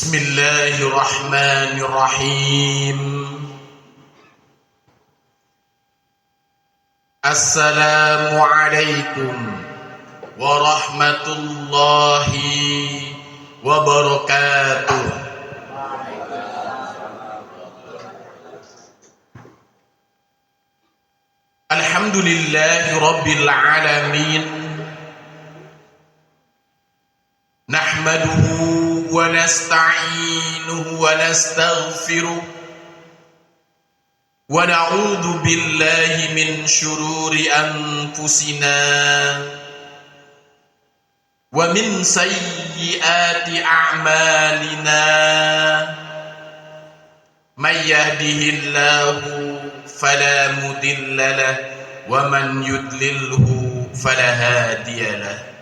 Bismillahirrahmanirrahim. Assalamualaikum warahmatullahi wabarakatuh. Alhamdulillahi rabbil alamin. Nahmaduhu wa nasta'inuhu wa nastaghfiruh wa na'udzu billahi min syururi anfusina wa min sayyiati a'malina. May yahdihillahu fala mudilla lahu wa man yudlilhu fala hadiya lahu.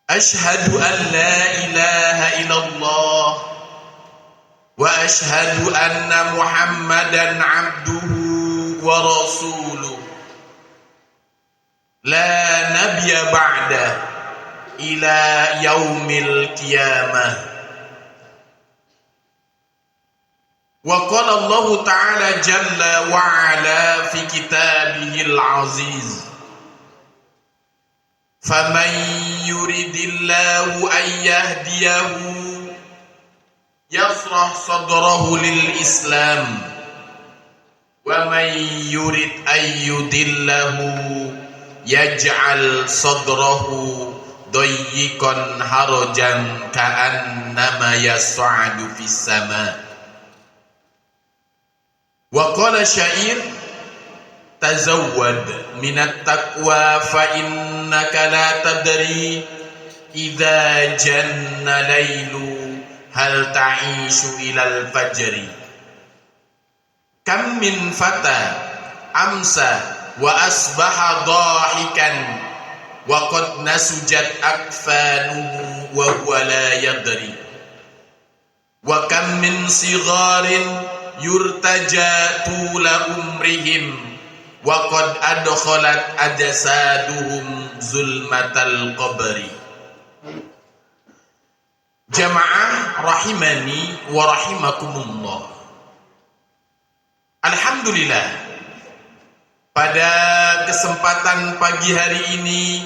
Ashhadu an la ilaha illallah wa ashhadu anna Muhammadan abduhu wa rasuluh. La nabiyya ba'da ila yaumil qiyamah. Wa qala Allah ta'ala jalla wa ala fi kitabihil aziz. Faman yuridillahu an yahdiyahu yashrah sadrahu lil Islam wa man yurid an yudillahu yaj'al sadrahu dayyiqan harajan ka'annama yas'adu fis sama. Wa qala syair tazawwad minat taqwa fa innaka la tadri idza janna laylu hal ta'ishu ilal fajri. Kam min fata amsa wa asbaha dhahikan wa qad nasujat akfanuhu wa huwa la yadri. Wa kam min sigharin yurtaja tula umrihim wa qad adkhalat ajsaduhum zulmatal qabri. Jamaah rahimani wa rahimakumullah. Alhamdulillah, pada kesempatan pagi hari ini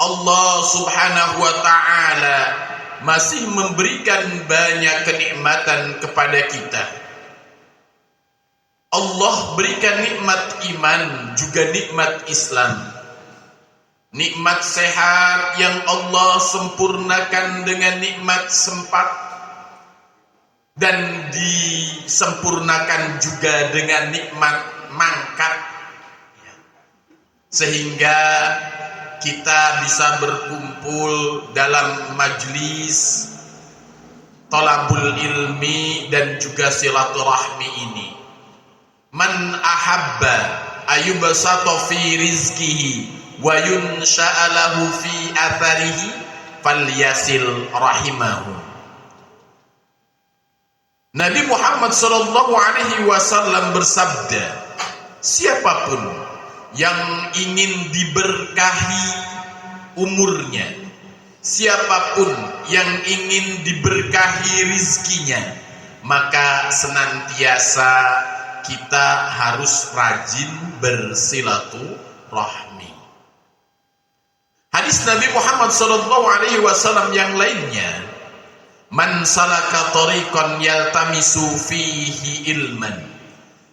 Allah subhanahu wa ta'ala masih memberikan banyak kenikmatan kepada kita. Allah berikan nikmat iman, juga nikmat Islam. Nikmat sehat yang Allah sempurnakan dengan nikmat sempat, dan disempurnakan juga dengan nikmat mangkat, sehingga kita bisa berkumpul dalam majlis thalabul ilmi dan juga silaturahmi ini. Man ahabba ayubsata fi rizqihi wa yunsha'alahu fi atharihi falyasil rahimahu. Nabi Muhammad sallallahu alaihi wasallam bersabda, siapapun yang ingin diberkahi umurnya, siapapun yang ingin diberkahi rizkinya, maka senantiasa kita harus rajin bersilaturahmi. Hadis Nabi Muhammad SAW yang lainnya, man salaka tariqan yaltamisu fihi ilman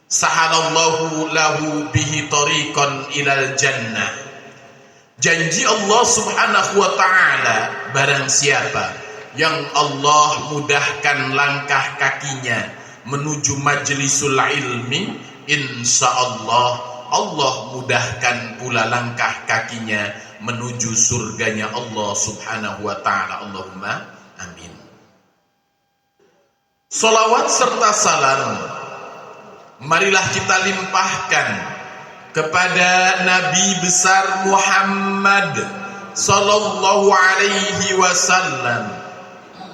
sahalallahu lahu bihi tariqan ilal jannah. Janji Allah subhanahu wa ta'ala, barang siapa yang Allah mudahkan langkah kakinya menuju majlisul ilmi, insya Allah Allah mudahkan pula langkah kakinya menuju surganya Allah subhanahu wa ta'ala. Allahumma amin. Salawat serta salam marilah kita limpahkan kepada Nabi besar Muhammad sallallahu alaihi wasallam,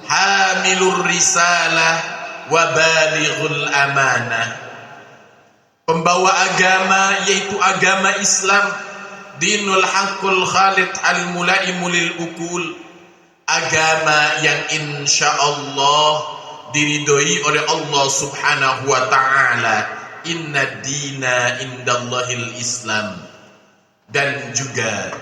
hamilur risalah wa balighul amanah, pembawa agama yaitu agama Islam, dinul haqqul khalid al mulaimul ukul, agama yang insya Allah diridhoi oleh Allah Subhanahu wa ta'ala. Inna dina indallahil Islam. Dan juga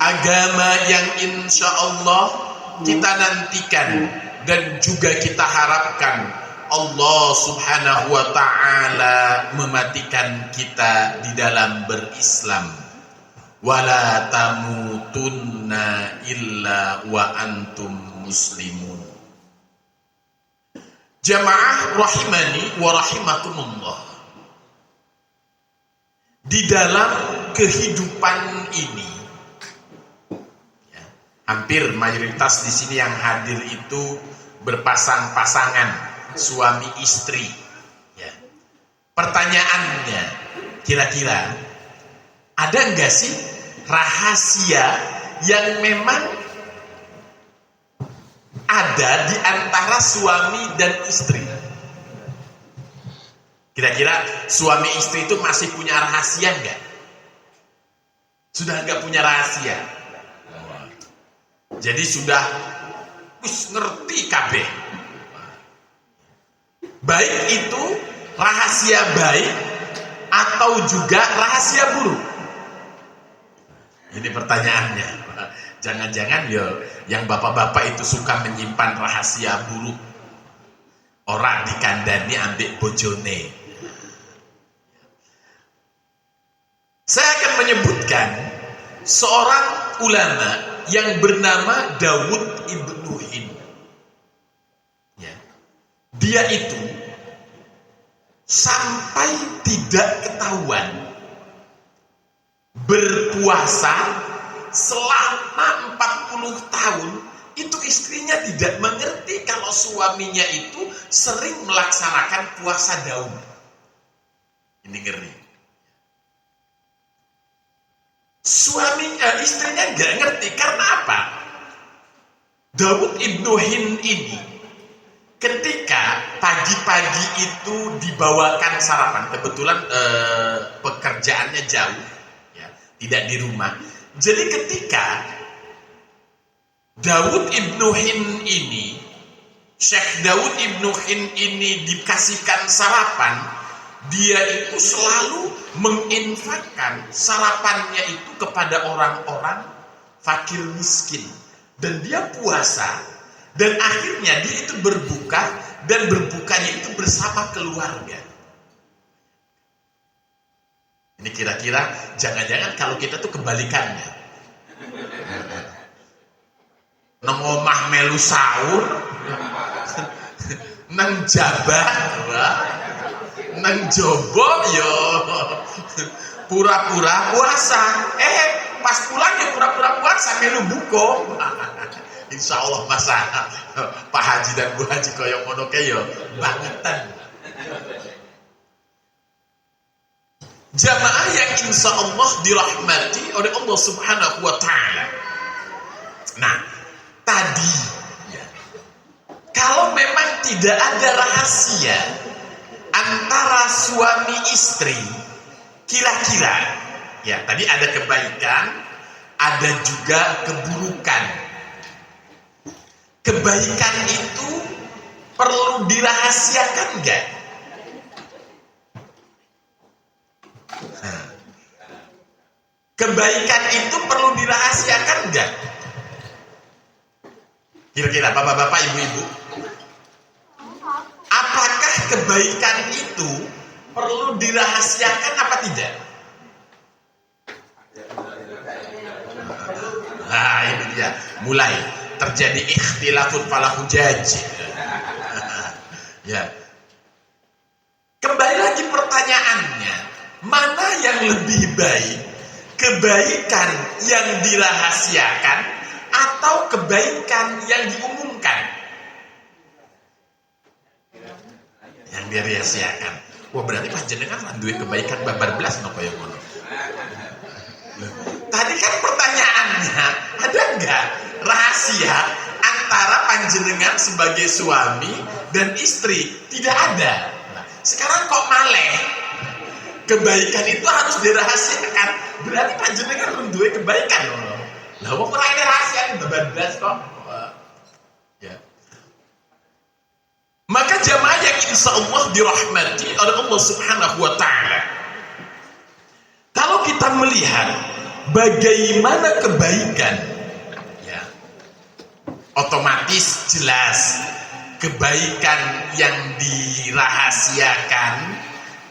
agama yang insya Allah kita nantikan dan juga kita harapkan Allah Subhanahu wa ta'ala mematikan kita di dalam berislam. Wala tamutunna illa wa antum muslimun. Jamaah rahimani wa rahimakumullah. Di dalam kehidupan ini, ya, hampir mayoritas di sini yang hadir itu berpasang-pasangan, suami istri. Ya. Pertanyaannya, kira-kira ada nggak sih rahasia yang memang ada di antara suami dan istri? Kira-kira suami istri itu masih punya rahasia nggak? Sudah nggak punya rahasia. Jadi sudah ngerti kabeh. Baik itu rahasia baik atau juga rahasia buruk. Ini pertanyaannya. Jangan-jangan yang bapak-bapak itu suka menyimpan rahasia buruk. Orang dikandani ambek bojone. Saya akan menyebutkan seorang ulama yang bernama Dawud ibnu Hind. Ya. Dia itu sampai tidak ketahuan berpuasa selama 40 tahun, itu istrinya tidak mengerti kalau suaminya itu sering melaksanakan puasa daun. Ini ngeri. Istrinya nggak ngerti karena apa? Dawud ibnu Hind ini ketika pagi-pagi itu dibawakan sarapan, kebetulan pekerjaannya jauh, ya, tidak di rumah. Jadi ketika Dawud ibnu Hind ini, Syekh Dawud ibnu Hind ini dikasihkan sarapan, dia itu selalu menginfakkan sarapannya itu kepada orang-orang fakir miskin. Dan dia puasa, dan akhirnya dia itu berbuka, dan berbukanya itu bersama keluarga. Ini kira-kira jangan-jangan kalau kita tuh kebalikannya. Nang omah melu sahur, nang jabat, nang jobo yo pura-pura puasa. Pas pulang ya pura-pura puasa melu buko. Insya Allah masa Pak Haji dan Bu Haji koyong ngono yo bangetan. Jamaah yang insya Allah dirahmati oleh Allah Subhanahu wa ta'ala. Nah, tadi ya, kalau memang tidak ada rahasia antara suami istri, kira-kira ya tadi ada kebaikan, ada juga keburukan. Kebaikan itu perlu dirahasiakan enggak? Kebaikan itu perlu dirahasiakan enggak? Kira-kira bapak-bapak, ibu-ibu, apakah kebaikan itu perlu dirahasiakan apa tidak? Nah, ini dia, mulai terjadi ikhtilafun fala hujaj. Ya. Kembali lagi pertanyaannya, mana yang lebih baik? Kebaikan yang dirahasiakan atau kebaikan yang diumumkan? Yang dirahasiakan. Wah, berarti panjenengan duwe kebaikan babar belas nopo yang ngono. Tadi kan pertanyaannya, ada enggak rahasia antara panjenengan sebagai suami dan istri? Tidak ada. Nah, sekarang kok maleh kebaikan itu harus dirahasiakan? Berarti panjenengan duwe kebaikan loh. Lah wong ora rahasia berdas kok. Ya. Maka jamaah yang insya Allah dirahmati oleh Allah Subhanahu wa Ta'ala, kalau kita melihat bagaimana kebaikan, ya, otomatis jelas kebaikan yang dirahasiakan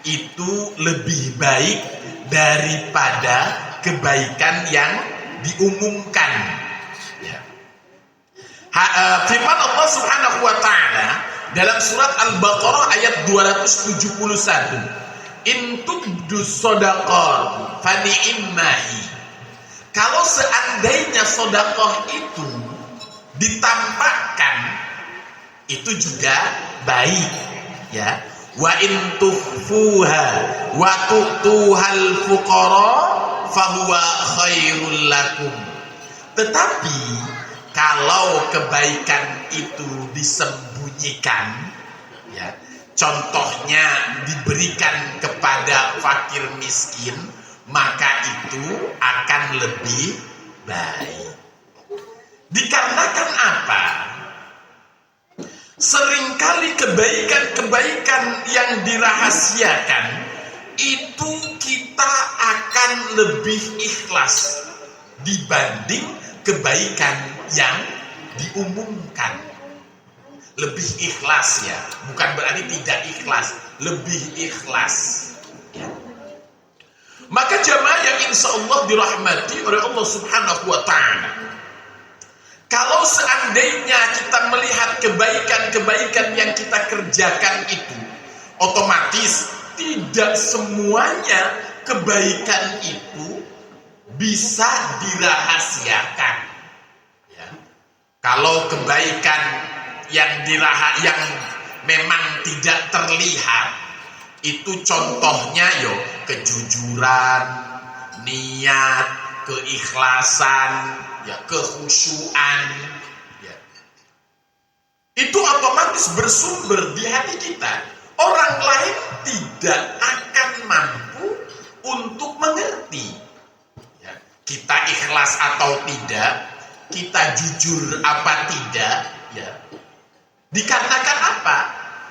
itu lebih baik daripada kebaikan yang diumumkan. Ya. Firman Allah Subhanahu wa Ta'ala dalam surat Al-Baqarah ayat 271, in tubdu shadaqah fa ni'mahi. Kalau seandainya sedekah itu ditampakkan, itu juga baik, ya. Wa in tukhfuha wa tu'tuhal fuqara fahuwa khairul lakum. Tetapi kalau kebaikan itu disembunyikan, ya, contohnya diberikan kepada fakir miskin, maka itu akan lebih baik. Dikarenakan apa? Seringkali kebaikan-kebaikan yang dirahasiakan itu kita akan lebih ikhlas dibanding kebaikan yang diumumkan. Lebih ikhlas, ya, bukan berarti tidak ikhlas, lebih ikhlas, ya. Maka jamaah yang insya Allah dirahmati oleh Allah Subhanahu wa Ta'ala, kalau seandainya kita melihat kebaikan-kebaikan yang kita kerjakan itu, otomatis tidak semuanya kebaikan itu bisa dirahasiakan, ya. Kalau kebaikan yang memang tidak terlihat, itu contohnya kejujuran, niat, keikhlasan, ya, kekhusyuan, ya. Itu otomatis bersumber di hati kita. Orang lain tidak akan mampu untuk mengerti, ya, kita ikhlas atau tidak, kita jujur apa tidak, ya. Dikarenakan apa?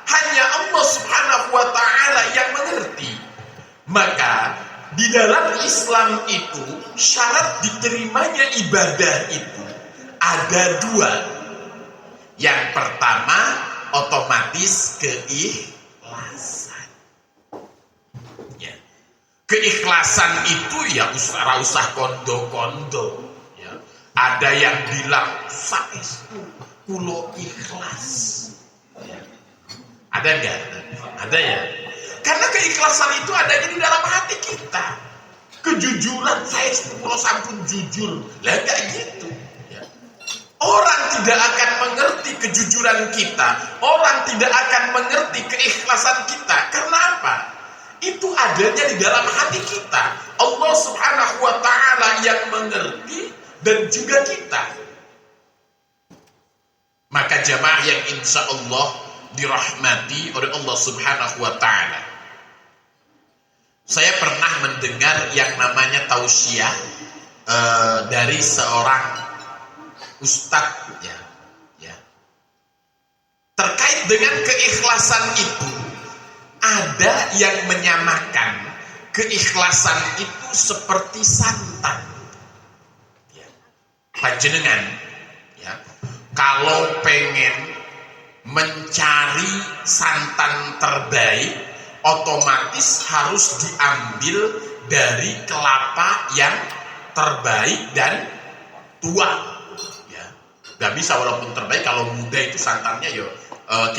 Hanya Allah Subhanahu wa Ta'ala yang mengerti. Maka di dalam Islam itu syarat diterimanya ibadah itu ada dua. Yang pertama otomatis keikhlasan, ya. Keikhlasan itu ya usah kondo-kondo, ya. Ada yang bilang saestu kulo ikhlas, ya. Ada enggak? Ada, ya. Karena keikhlasan itu adanya di dalam hati kita. Kejujuran, saya sepuluh sampun jujur. Lah enggak gitu, ya. Orang tidak akan mengerti kejujuran kita. Orang tidak akan mengerti keikhlasan kita. Karena apa? Itu adanya di dalam hati kita. Allah Subhanahu wa Ta'ala yang mengerti dan juga kita. Maka jamaah yang insya Allah dirahmati oleh Allah Subhanahu wa Ta'ala, saya pernah mendengar yang namanya tausiah dari seorang ustadz, ya. Terkait dengan keikhlasan itu, ada yang menyamakan keikhlasan itu seperti santan, ya. Panjenengan, ya, kalau pengen mencari santan terbaik, otomatis harus diambil dari kelapa yang terbaik dan tua, ya. Gak bisa walaupun terbaik, kalau muda itu santannya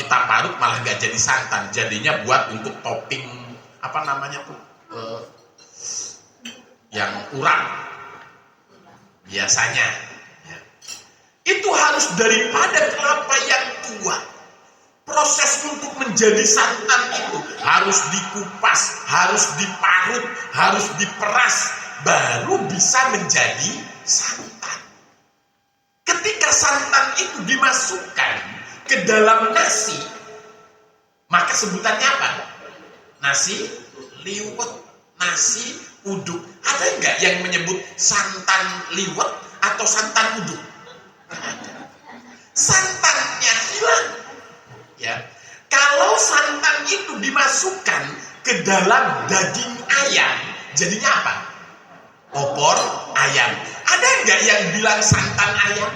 kita parut malah gak jadi santan, jadinya buat untuk topping apa namanya tuh, yang urap biasanya, ya. Itu harus daripada kelapa yang tua. Proses untuk menjadi santan itu harus dikupas, harus diparut, harus diperas, baru bisa menjadi santan. Ketika santan itu dimasukkan ke dalam nasi, maka sebutannya apa? Nasi liwet, nasi uduk. Ada enggak yang menyebut santan liwet atau santan uduk? santannya hilang. Ya, kalau santan itu dimasukkan ke dalam daging ayam, jadinya apa? Opor ayam. Ada nggak yang bilang santan ayam?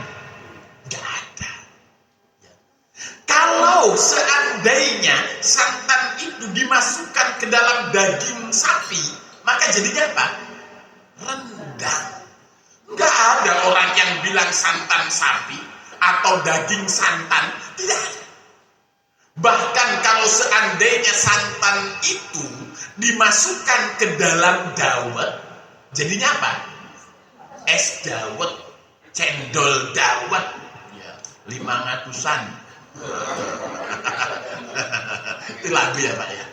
Nggak ada. Ya. Kalau seandainya santan itu dimasukkan ke dalam daging sapi, maka jadinya apa? Rendang. Nggak ada orang yang bilang santan sapi atau daging santan. Tidak ada. Bahkan kalau seandainya santan itu dimasukkan ke dalam dawet, jadinya apa? Es dawet, cendol dawet, ya, 500-an. Itu lagu ya Pak ya.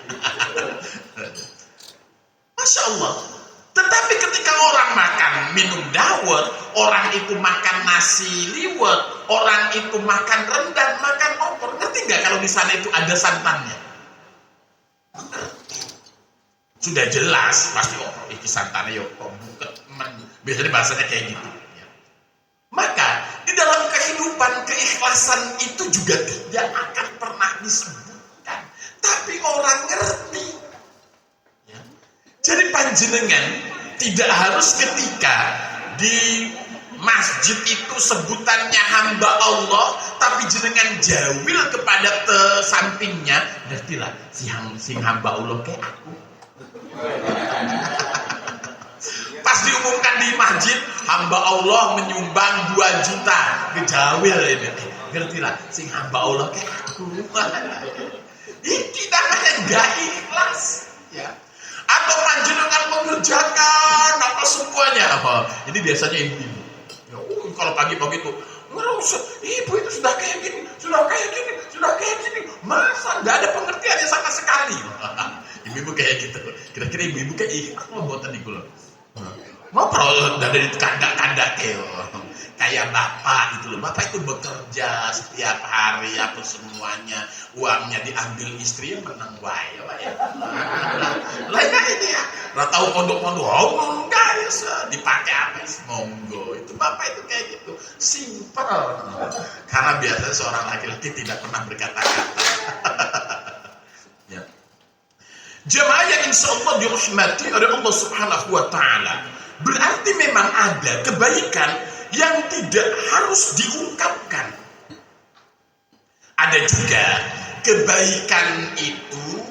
Masya Allah. Tetapi ketika orang makan minum dawet, orang itu makan nasi liwet, orang itu makan rendang, makan opor, ngerti nggak kalau di sana itu ada santannya? Sudah jelas pasti iki santannya buket biasanya bahasanya kayak gitu. Maka di dalam kehidupan keikhlasan itu juga tidak akan pernah disebutkan, tapi orang ngerti. Ya. Jadi panjenengan tidak harus ketika di masjid itu sebutannya hamba Allah, tapi jenengan jawil kepada sampingnya, ngertilah si hamba Allah kayak aku. Pas diumumkan di masjid, hamba Allah menyumbang 2 juta, kejawil ini. Ngertilah, sing hamba Allah kayak aku. Ini namanya gak ikhlas, ya. Atau panjenengan mengerjakan apa semuanya. Jadi biasanya ibu-ibu. Ya, kalau pagi-pagi itu, ibu itu sudah kayak gini, sudah kayak gini, sudah kayak gini. Masa nggak ada pengertiannya sama sekali? Ibu-ibu kayak gitu. Kira-kira ibu-ibu kayak ikhlas mau buatan ibu loh. Mau kalau dari kandak-kandak kayak bapak itu loh. Bapak itu bekerja setiap hari apa semuanya, uangnya diambil istri yang menang wae ya. Lainnya ini ya. Nggak tahu pondok-pondok, enggak ya, dipakai apa sih monggo. Itu bapak itu kayak gitu, simple. Karena biasanya seorang laki-laki tidak pernah berkata-kata. Ya. Jemaah yang insya Allah dirahmati oleh Allah Subhanahu wa Ta'ala, berarti memang ada kebaikan yang tidak harus diungkapkan. Ada juga kebaikan itu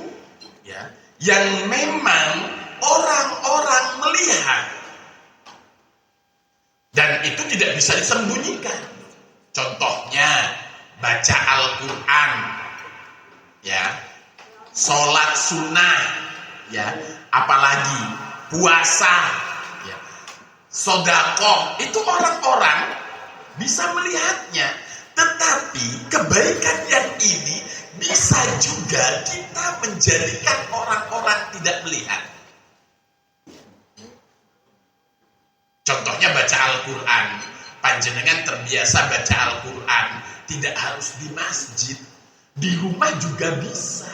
ya, yang memang orang-orang melihat dan itu tidak bisa disembunyikan. Contohnya baca Al-Quran, ya, sholat sunnah, ya, apalagi puasa, ya, sedekah, itu orang-orang bisa melihatnya. Tetapi kebaikan yang ini bisa juga kita menjadikan orang-orang tidak melihat. Contohnya baca Al-Quran. Panjenengan terbiasa baca Al-Quran, tidak harus di masjid, di rumah juga bisa.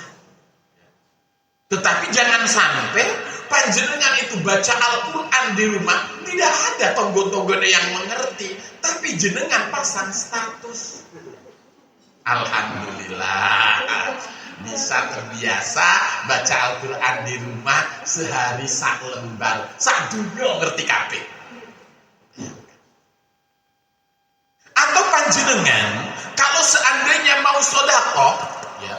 Tetapi jangan sampai panjenengan itu baca Al-Quran di rumah, tidak ada tonggo-tonggonya yang mengerti, tapi jenengan pasang status. Alhamdulillah bisa terbiasa baca Al-Quran di rumah sehari sak lembar, sak dunia ngerti kabeh. Atau panjenengan kalau seandainya mau sedekah, ya,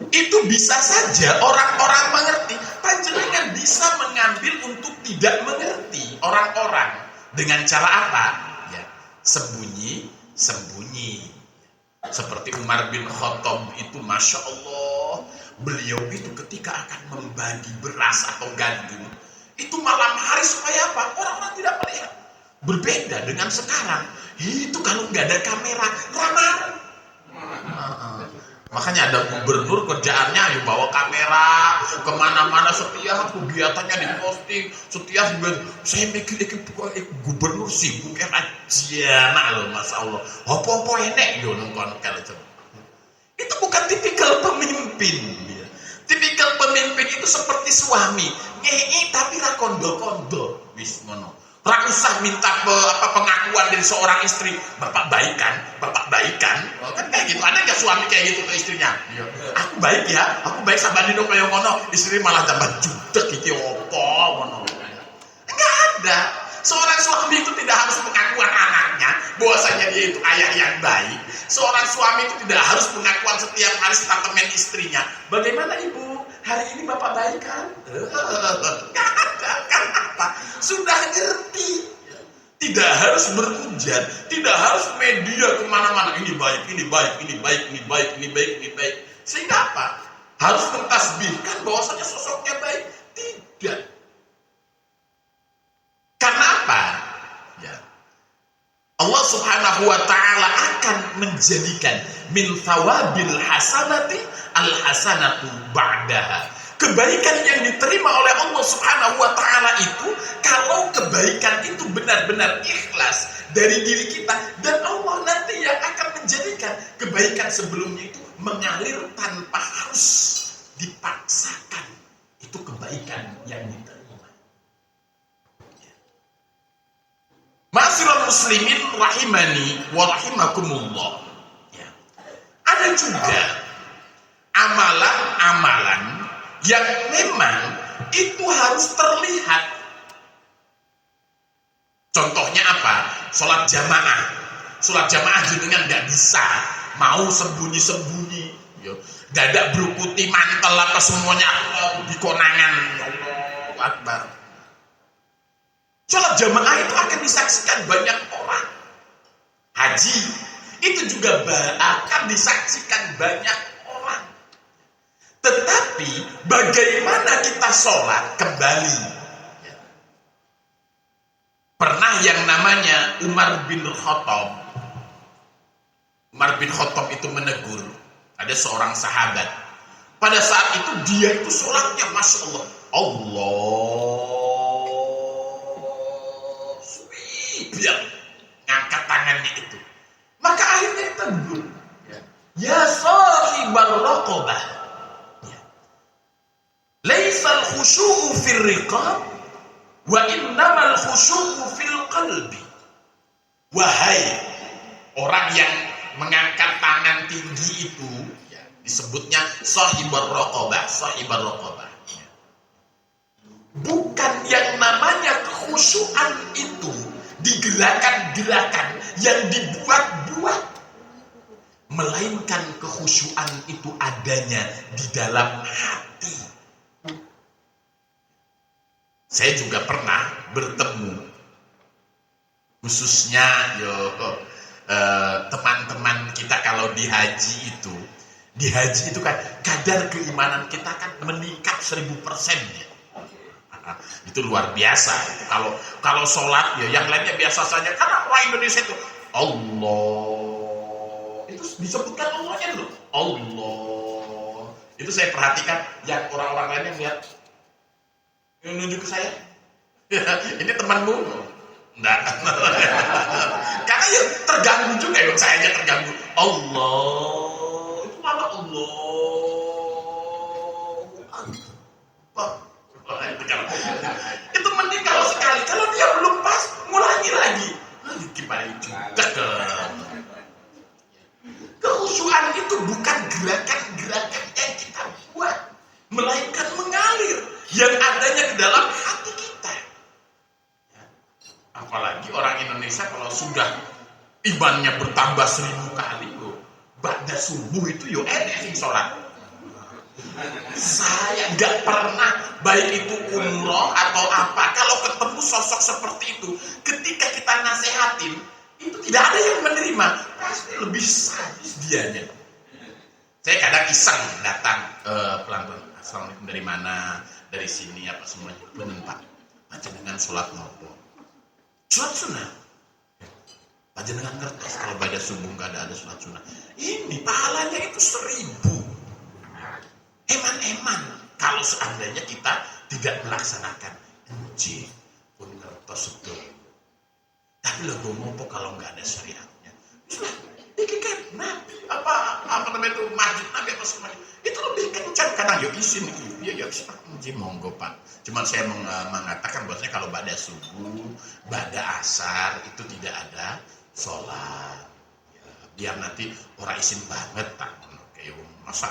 itu bisa saja orang-orang mengerti. Panjenengan bisa mengambil untuk tidak mengerti orang-orang dengan cara apa? Ya, sembunyi-sembunyi. Seperti Umar bin Khattab itu, Masya Allah, beliau itu ketika akan membagi beras atau gandum, itu malam hari supaya apa? Orang-orang tidak melihat. Berbeda dengan sekarang. Itu kalau nggak ada kamera, ramalan. Makanya ada gubernur kerjaannya ya bawa kamera kemana-mana, setiap kegiatannya diposting, setiap saya mikir gubernur sibuk aja loh, Masya Allah. Apa-apa enek yo nongkon kalau coba. Itu bukan tipikal pemimpin. Ya. Tipikal pemimpin itu seperti suami, ngei tapi ra kondo-kondo, wis ngono. Rak usah minta pengakuan dari seorang istri. Bapak baik kan? Bapak baik kan? Oh, kan kayak gitu. Ada nggak suami kayak gitu ke istrinya? Ya, aku baik ya. Aku baik sama Dino kayak ngono. Istri malah tambah jutek iki opo ngono. Enggak ada. Seorang suami itu tidak harus pengakuan anaknya bahwasanya dia itu ayah yang baik. Seorang suami itu tidak harus pengakuan setiap hari statement istrinya. Bagaimana ibu? Hari ini bapak baik kan? Enggak ada. Kenapa? Sudah ngerti. Tidak harus berujar, tidak harus media kemana-mana. Ini baik, ini baik, ini baik, ini baik, ini baik, ini baik. Sehingga apa? Harus mentasbihkan bahwasanya sosoknya baik? Tidak. Karena apa? Ya. Allah Subhanahu wa taala akan menjadikan min thawabil hasanati al hasanatu ba'daha. Kebaikan yang diterima oleh Allah Subhanahu wa taala itu kalau kebaikan itu benar-benar ikhlas dari diri kita, dan Allah nanti yang akan menjadikan kebaikan sebelumnya itu mengalir tanpa harus dipaksakan. Itu kebaikan yang diterima. Ma'asyiral muslimin rahimani wa rahimakumullah. Ya. Ada juga amalan-amalan yang memang itu harus terlihat. Contohnya apa? Sholat jamaah. Sholat jamaah jenengan nggak bisa mau sembunyi-sembunyi. Dadak berukuti mantel apa semuanya di konangan. Allahu Akbar. Sholat jamaah itu akan disaksikan banyak orang. Haji itu juga akan disaksikan banyak orang. Tetapi bagaimana kita sholat kembali? Pernah yang namanya Umar bin Khattab. Umar bin Khattab itu menegur ada seorang sahabat. Pada saat itu dia itu sholatnya Masya Allah. Biar ngangkat tangannya itu. Maka akhirnya ditegur. Ya sahibar raqabah. Laisal khusyu'u fil riqab wa innamal khusyu'u fil qalbi. Wahai orang yang mengangkat tangan tinggi itu, ya, disebutnya sahibar raqabah, sahibar raqabah. Bukan yang namanya kekhusyuan itu di gerakan-gerakan yang dibuat-buat, melainkan kekhusyuan itu adanya di dalam hati. Saya juga pernah bertemu, khususnya teman-teman kita kalau di haji itu kan kadar keimanan kita kan meningkat 1000%. Itu luar biasa. Kalau sholat ya yang lainnya biasa saja, karena orang Indonesia itu Allah itu disebutkan Allahnya loh. Allah itu saya perhatikan yang orang-orang lainnya melihat nunjuk ke saya. Ini temanmu? Enggak. Karena ya terganggu juga ya, saya aja terganggu. Allah itu malah Allah. Itu mending kalau sekali, kalau dia belum pas ngulangi lagi. Gimana juga kekhusyuan itu bukan gerakan-gerakan yang kita buat, melainkan mengalir yang adanya di dalam hati kita. Apalagi orang Indonesia kalau sudah imannya bertambah 1000 kali loh, ba'da subuh itu enak sholat. Saya nggak pernah, baik itu umroh atau apa, kalau ketemu sosok seperti itu, ketika kita nasehatin, itu tidak ada yang menerima, pasti lebih sadis dianya. Saya kadang iseng datang pelan-pelan, assalamualaikum, dari mana, dari sini apa semuanya, bener Pak, panjenengan sholat nopo, sholat sunnah, panjenengan ngertos kalau pada subuh nggak ada sholat sunnah, ini pahalanya itu 1000. Eman-eman kalau seandainya kita tidak melaksanakan enci pun ngertos itu. Tapi lo ngopo kalau nggak ada syariatnya? Sudah, ini kan nabi apa namanya itu masjid nabi apa semuanya itu itu lebih kencang kadang yo isin ya monggo Pak. Cuman saya mengatakan bahwasanya kalau pada subuh, pada asar itu tidak ada sholat. Ya, biar nanti orang isin banget tak kayak masa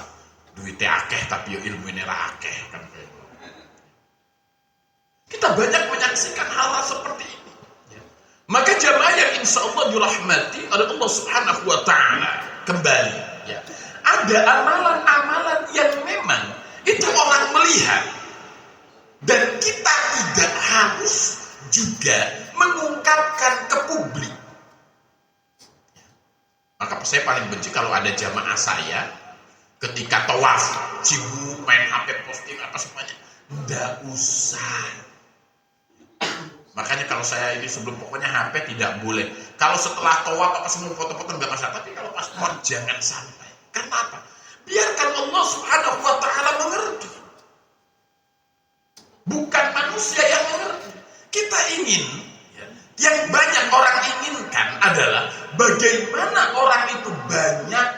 duitnya akeh tapi yo ilmunya ra akeh kan kayak. Kita banyak menyaksikan hal-hal seperti ini. Ya. Maka jamaah yang insya Allah dirahmati oleh Allah Subhanahu Wa Taala kembali. Ya. Ada amalan-amalan yang memang itu orang melihat dan kita tidak harus juga mengungkapkan ke publik. Maka saya paling benci kalau ada jamaah saya ketika tawaf sibuk main HP posting apa semuanya. Nggak usah. Makanya kalau saya ini sebelum pokoknya HP tidak boleh. Kalau setelah tawaf apa semua foto-foto nggak masalah. Tapi kalau pas tawaf jangan sampai. Karena apa? Biarkan Allah Subhanahu Wa Taala mengerti. Bukan manusia yang mengerti. Kita ingin, ya, yang banyak orang inginkan adalah bagaimana orang itu banyak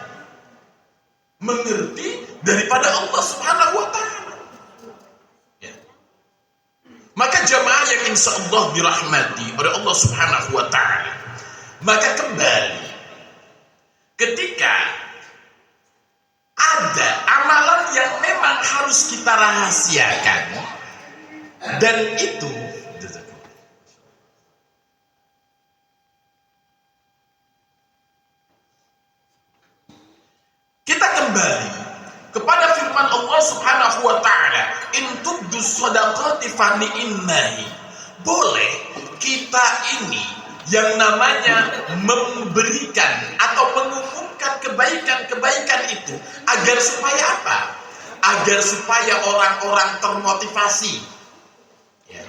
mengerti daripada Allah Subhanahu Wa Taala. Ya. Maka jamaah yang insya Allah dirahmati oleh Allah Subhanahu Wa Taala, maka kembali ketika ada amalan yang memang harus kita rahasiakan dan itu kita kembali kepada firman Allah Subhanahu Wa Taala, in tubdus shadaqati fa ni'mahi. Boleh kita ini yang namanya memberikan atau mengumumkan kebaikan-kebaikan itu agar supaya apa? Agar supaya orang-orang termotivasi. Ya.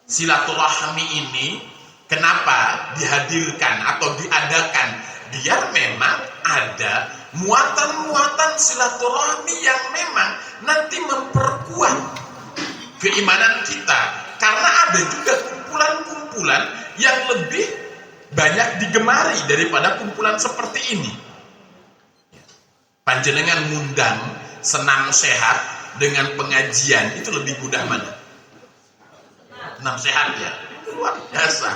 Silaturahmi ini kenapa dihadirkan atau diadakan? Biar memang ada muatan-muatan silaturahmi yang memang nanti memperkuat keimanan kita. Karena ada juga kumpulan-kumpulan yang lebih banyak digemari daripada kumpulan seperti ini. Panjenengan ngundang senam sehat dengan pengajian itu lebih mudah mana? Senam sehat ya, luar biasa.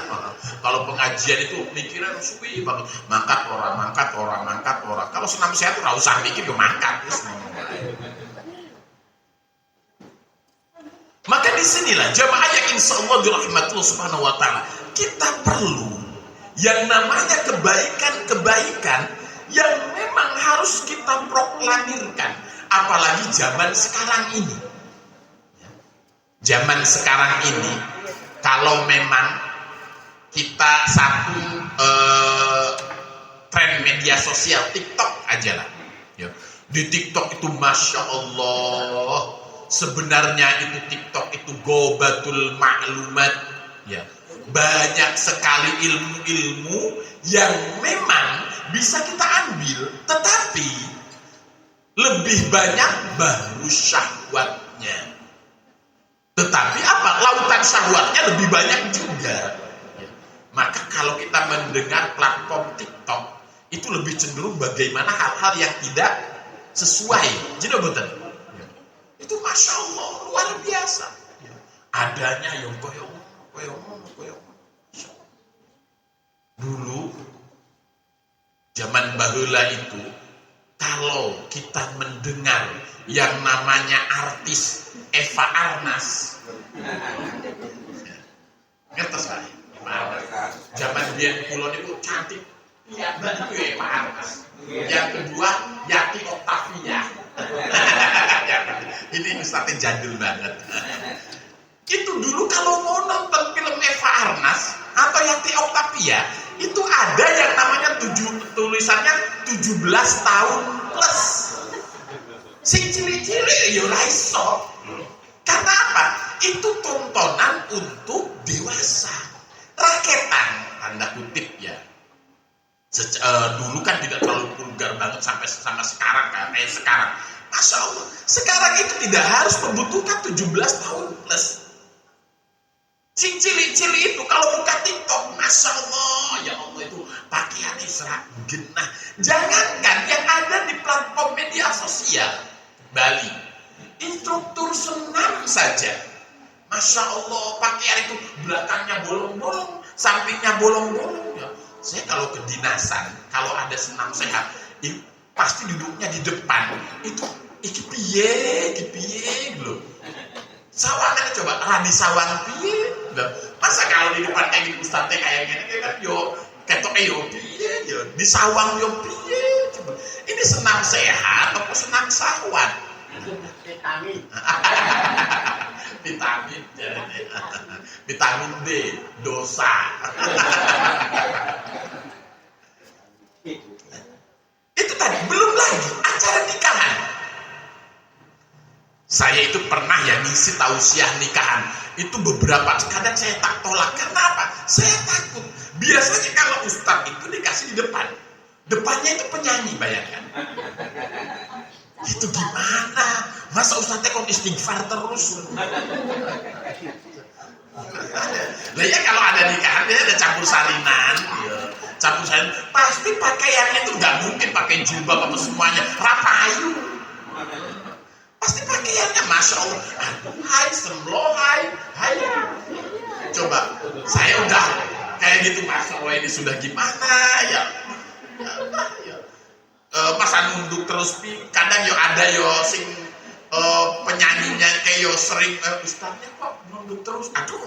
Kalau pengajian itu mikiran suwi banget, mangkat orang. Kalau senam sehat itu nggak usah mikir, yo mangkat. Maka disinilah jamaah yang insya Allah dirahmatullah Subhanahu Wa Taala, kita perlu yang namanya kebaikan-kebaikan yang memang harus kita proklamirkan, apalagi zaman sekarang ini. Zaman sekarang ini, kalau memang kita satu tren media sosial TikTok aja lah, ya. Di TikTok itu masya Allah, sebenarnya itu TikTok itu gobatul ma'lumat, ya. Banyak sekali ilmu-ilmu yang memang bisa kita ambil, tetapi lebih banyak baru syahwatnya. Tetapi apa? Lautan syahwatnya lebih banyak juga. Ya. Maka kalau kita mendengar platform TikTok, itu lebih cenderung bagaimana hal-hal yang tidak sesuai. Jadi betul. Ya. Itu masya Allah luar biasa. Ya. Adanya yang koyong. Dulu zaman baheula itu, kalau kita mendengar yang namanya artis Eva Arnaz, ngertos kan? Zaman dia kulon itu cantik, ya banget Eva Arnaz. Yang kedua Yati Octavia. Ini Ustaznya jadul banget. Itu dulu kalau mau nonton film Eva Arnaz atau Yati Octavia, itu ada yang namanya tulisannya 17 tahun plus. Sing cili-cili ya ora iso. Karena apa? Itu tontonan untuk dewasa. Raketan, tanda kutip ya. Dulu kan tidak terlalu vulgar banget sampai sama sekarang kan, kayak sekarang. Masya Allah, sekarang itu tidak harus membutuhkan 17 tahun plus. Si cili-cili itu kalau buka TikTok, masya Allah, ya Allah itu pakaian Isra genah. Jangankan yang ada di platform media sosial, Bali. Instruktur senam saja, Masya Allah, pakaian itu belakangnya bolong-bolong, sampingnya bolong-bolong. Ya. Saya kalau kedinasan, kalau ada senam sehat, pasti duduknya di depan. Itu iki piye gitu. Sawangan coba radi sawang piye. Masa kalau di depan kayak gitu Ustaz kayak gini kan yo ketok yo piye yo di sawang yo piye. Coba. Ini senam sehat atau senam sawan? Vitamin. Vitamin vitamin D dosa. Itu tadi belum lagi acara nikahan. Saya itu pernah ya ngisi tausiah nikahan itu beberapa, kadang saya tak tolak. Karena apa? Saya takut. Biasanya kalau ustadz itu dikasih di depannya itu penyanyi, bayangkan. Itu gimana? Masa ustadznya kok istighfar terus? Lah ya kalau ada nikahan dia ada campur salinan, ya. Campur salinan pasti pakaiannya itu nggak mungkin pakai jilbab apa semuanya rapayu. Pasti pakaiannya Masya Allah. Hai semblo, hai. Coba saya udah kayak gitu Masya Allah, ini sudah gimana ya? Masa nunduk terus kadang yo ada yo sing penyanyinya kayak yo sering ustadznya kok nunduk terus, aduh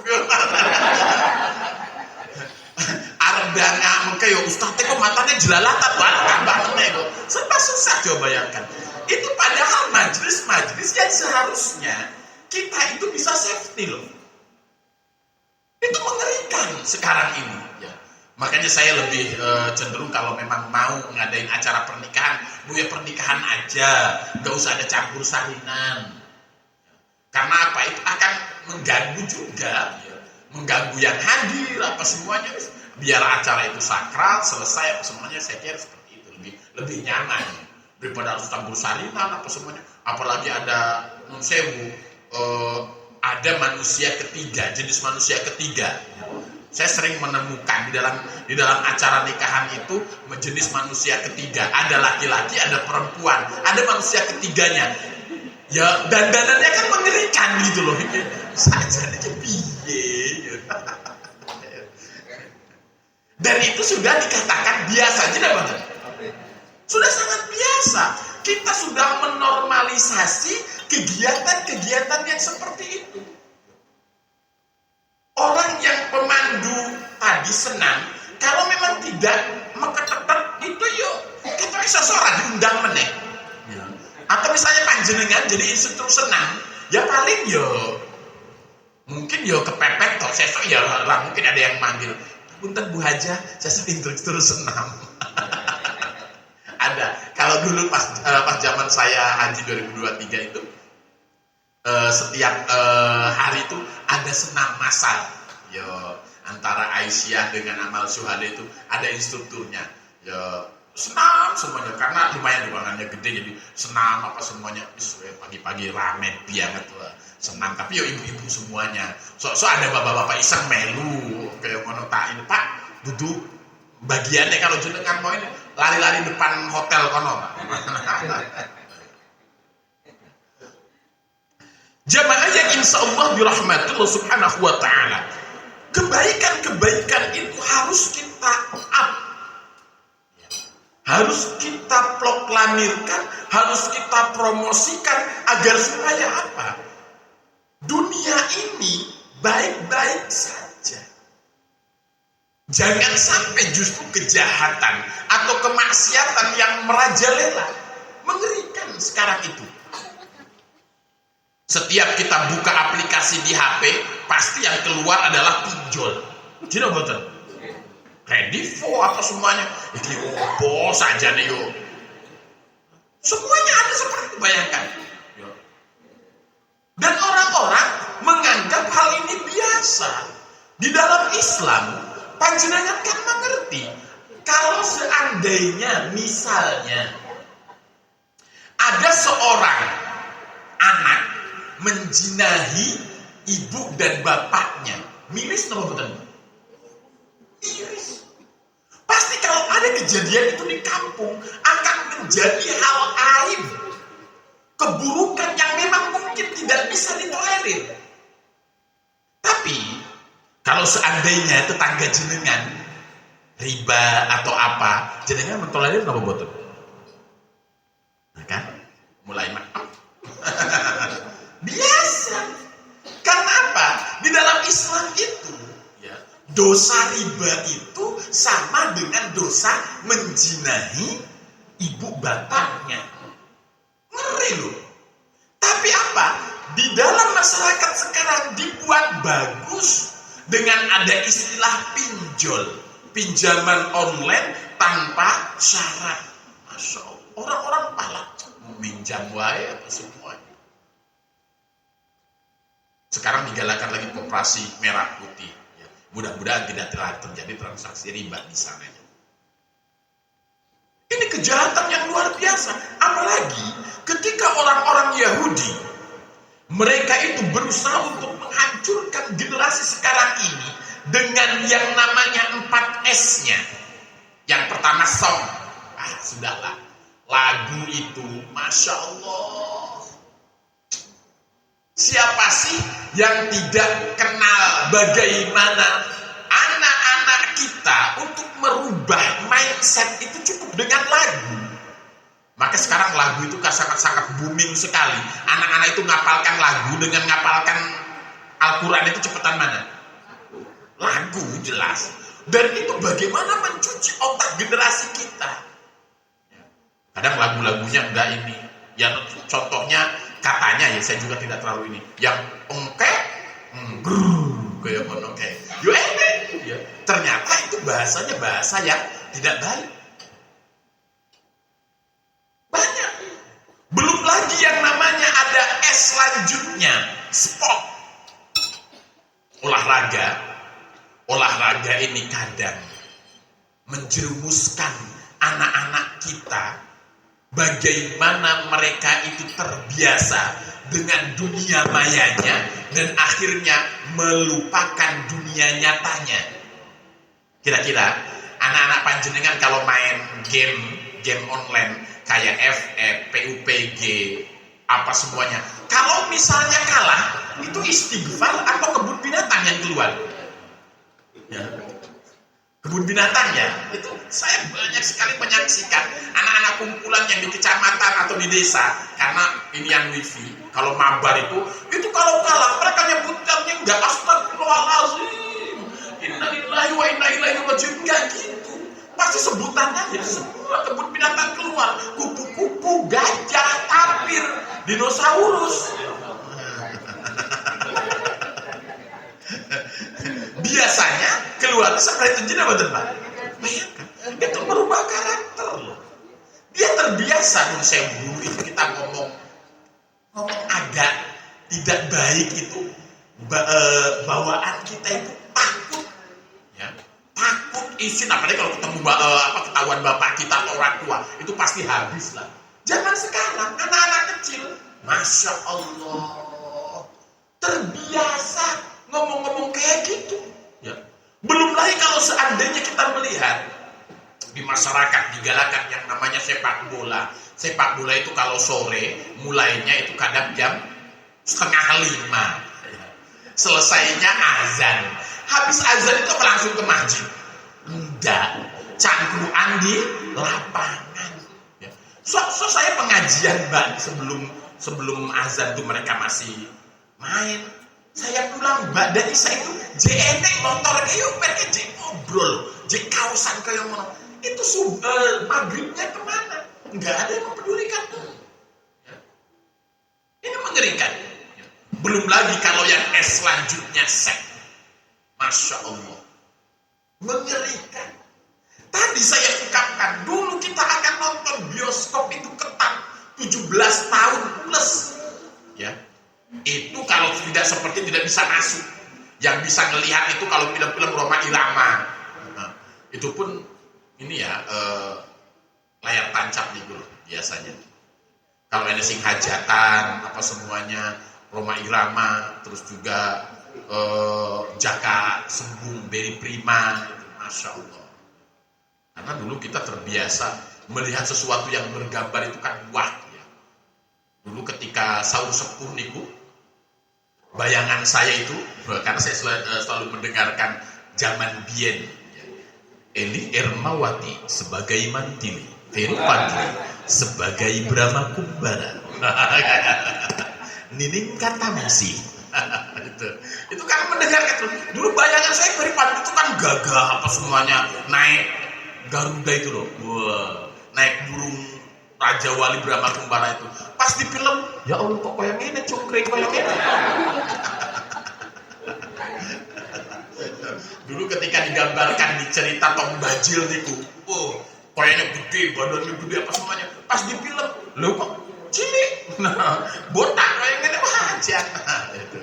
arep danga mengke yo ustadznya kok matanya jelalatan banget banget kok serba susah. Coba bayangkan itu, padahal majelis yang seharusnya kita itu bisa safety loh, itu mengerikan sekarang ini ya. Makanya saya lebih cenderung kalau memang mau ngadain acara pernikahan, ya pernikahan aja, nggak usah ada campur salinan. Karena apa? Itu akan mengganggu juga, ya. Mengganggu yang hadir apa semuanya. Biar acara itu sakral, selesai apa semuanya. Saya kira seperti itu lebih nyaman daripada harus campur salinan apa semuanya. Apalagi ada nunsewu, ada manusia ketiga, jenis manusia ketiga. Saya sering menemukan di dalam acara nikahan itu jenis manusia ketiga. Ada laki-laki, ada perempuan, ada manusia ketiganya. Ya dandanannya kan mengerikan gitu loh. Saja piye. Dan itu sudah dikatakan biasa, tidak betul? Sudah sangat biasa. Kita sudah menormalisasi kegiatan-kegiatan yang seperti itu. Orang yang pemandu tadi senam, kalau memang tidak meketetet itu yuk kita bisa seorang diundang meneh. Ya. Atau misalnya panjenengan jadi instruktur senam, ya paling yo mungkin yo kepepet toh, sesok ya lah mungkin ada yang manggil, punten Bu Haja, saya instruktur senam. Ada. Kalau dulu pas zaman saya haji 2023 itu setiap hari itu ada senam massal. Yo antara Aisyah dengan Amal Syuhada itu ada instrukturnya. Yo senam semuanya karena lumayan ruangannya gede, jadi senam apa semuanya. Pagi-pagi rame banget tuh senam, tapi yo ibu-ibu semuanya. So ada bapak-bapak iseng melu kayak ngono tak ini Pak duduk bagiannya kalau jenengan mau ini lari-lari depan hotel kono. Jamaah yang insya Allah dirahmati Allah subhanahu wa ta'ala, kebaikan-kebaikan itu harus kita up, harus kita proklamirkan, harus kita promosikan agar supaya apa? Dunia ini baik-baik saja. Jangan sampai justru kejahatan atau kemaksiatan yang merajalela. Mengerikan sekarang itu. Setiap kita buka aplikasi di HP, pasti yang keluar adalah pinjol. Tidak betul? Kredivo apa semuanya. Ini bos saja nih yo. Semuanya ada seperti itu, bayangkan. Dan orang-orang menganggap hal ini biasa. Di dalam Islam, panjenengan kan mengerti. Kalau seandainya misalnya ada seorang anak menjinahi ibu dan bapaknya, miris atau betul? Miris. Pasti kalau ada kejadian itu di kampung akan menjadi hal aib. keburukan yang memang mungkin tidak bisa ditolerir. Tapi kalau seandainya tetangga jenengan riba atau apa, jenengan mentolerir apa betul? Nah kan, mulai maaf. Biasa. Karena apa? Di dalam Islam itu, ya, dosa riba itu sama dengan dosa menjinahi ibu bapaknya. Ngeri loh. Tapi apa? Di dalam masyarakat sekarang dibuat bagus dengan ada istilah pinjol, pinjaman online tanpa syarat. Masya Allah, orang-orang pala meminjam wae apa semuanya. Sekarang digalakan lagi koperasi merah putih. Ya, mudah-mudahan tidak terjadi transaksi riba di sana. Ini kejahatan yang luar biasa. Apalagi ketika orang-orang Yahudi, mereka itu berusaha untuk menghancurkan generasi sekarang ini dengan yang namanya 4S-nya. Yang pertama song. Sudahlah. Lagu itu, Masya Allah. Siapa sih yang tidak kenal bagaimana anak-anak kita untuk merubah mindset itu cukup dengan lagu. Maka sekarang lagu itu sangat-sangat booming sekali. Anak-anak itu ngapalkan lagu dengan ngapalkan Al-Quran itu cepetan mana? Lagu jelas. Dan itu bagaimana mencuci otak generasi kita. Kadang lagu-lagunya enggak ini. Yang contohnya katanya ya, saya juga tidak terlalu ini. Yang engke, kayak mana kayak. Ya. Ternyata itu bahasanya bahasa yang tidak baik. Banyak. Belum lagi yang namanya ada S selanjutnya, sport. Olahraga ini kadang menjerumuskan anak-anak kita. Bagaimana mereka itu terbiasa dengan dunia mayanya dan akhirnya melupakan dunia nyatanya. Kira-kira anak-anak panjenengan kalau main game online kayak FF, PUBG, apa semuanya, kalau misalnya kalah, itu istighfar atau kebun binatang yang keluar? Ya. Kebun binatang ya, itu saya banyak sekali menyaksikan anak-anak kumpulan yang di kecamatan atau di desa, karena ini yang wifi, kalau mabar itu kalau kalah mereka nyebutkannya enggak astagfirullahaladzim, innalillahi wa inna ilaihi raji'un, enggak gitu. Pasti sebutannya ya semua kebun binatang keluar, kupu-kupu, gajah, tapir, dinosaurus. Biasanya keluar seperti itu apa Pak? Bayangkan, itu merubah karakter loh. Dia terbiasa dong, saya dulu itu kita ngomong agak tidak baik itu, bawaan kita itu takut, ya, takut izin. Apalagi kalau ketemu ketahuan bapak kita atau orang tua, itu pasti habis lah. Zaman sekarang anak-anak kecil, Masya Allah, terbiasa ngomong-ngomong kayak gitu. Ya. Belum lagi kalau seandainya kita melihat di masyarakat digalakan yang namanya sepak bola. Sepak bola itu kalau sore mulainya itu kadang jam 4:30. Selesainya azan. Habis azan itu langsung ke masjid? Enggak. Cangkruan di lapangan. Ya. So saya pengajian Mbak sebelum azan tuh mereka masih main. Saya pulang Mbak dari saya itu JNE motor kayak pergi je ngobrol, je kausan kayak mana. Itu maghribnya kemana? Enggak ada yang mempedulikan. Ya. Ini mengerikan. Ya. Belum lagi kalau yang S selanjutnya seks. Masya Allah. Mengerikan. Tadi saya ungkapkan, dulu kita akan nonton bioskop itu ketat 17 tahun plus. Ya. Itu kalau tidak bisa masuk. Yang bisa ngelihat itu kalau film-film Roma Irama. Nah, itu pun ini ya layar tancap gitu loh biasanya. Kalau ada sing hajatan apa semuanya Roma Irama, terus juga Jaka Sembung, Beri Prima, itu Masya Allah. Karena dulu kita terbiasa melihat sesuatu yang bergambar itu kan wah ya. Dulu ketika ketika sahur sepuh niku, bayangan saya itu, karena saya selalu mendengarkan zaman biyen, Eli Ermawati sebagai Mantili, Ferry Fadli sebagai Brahma Kumbara, Nining Katamsi. itu kan mendengarkan itu. Dulu bayangan saya Ferry Fadli itu kan gagah apa semuanya, naik Garuda itu loh, wah, naik burung Raja Wali Brahma Kumbara itu. Pas di film, ya Allah kok kayak gini, cungkring kayak gini. Dulu ketika digambarkan di cerita Tom Bajil niku, kayaknya gede, badannya gede apa semuanya. Pas di film, lo kok cilik, botak kayak gini, aja. Itu.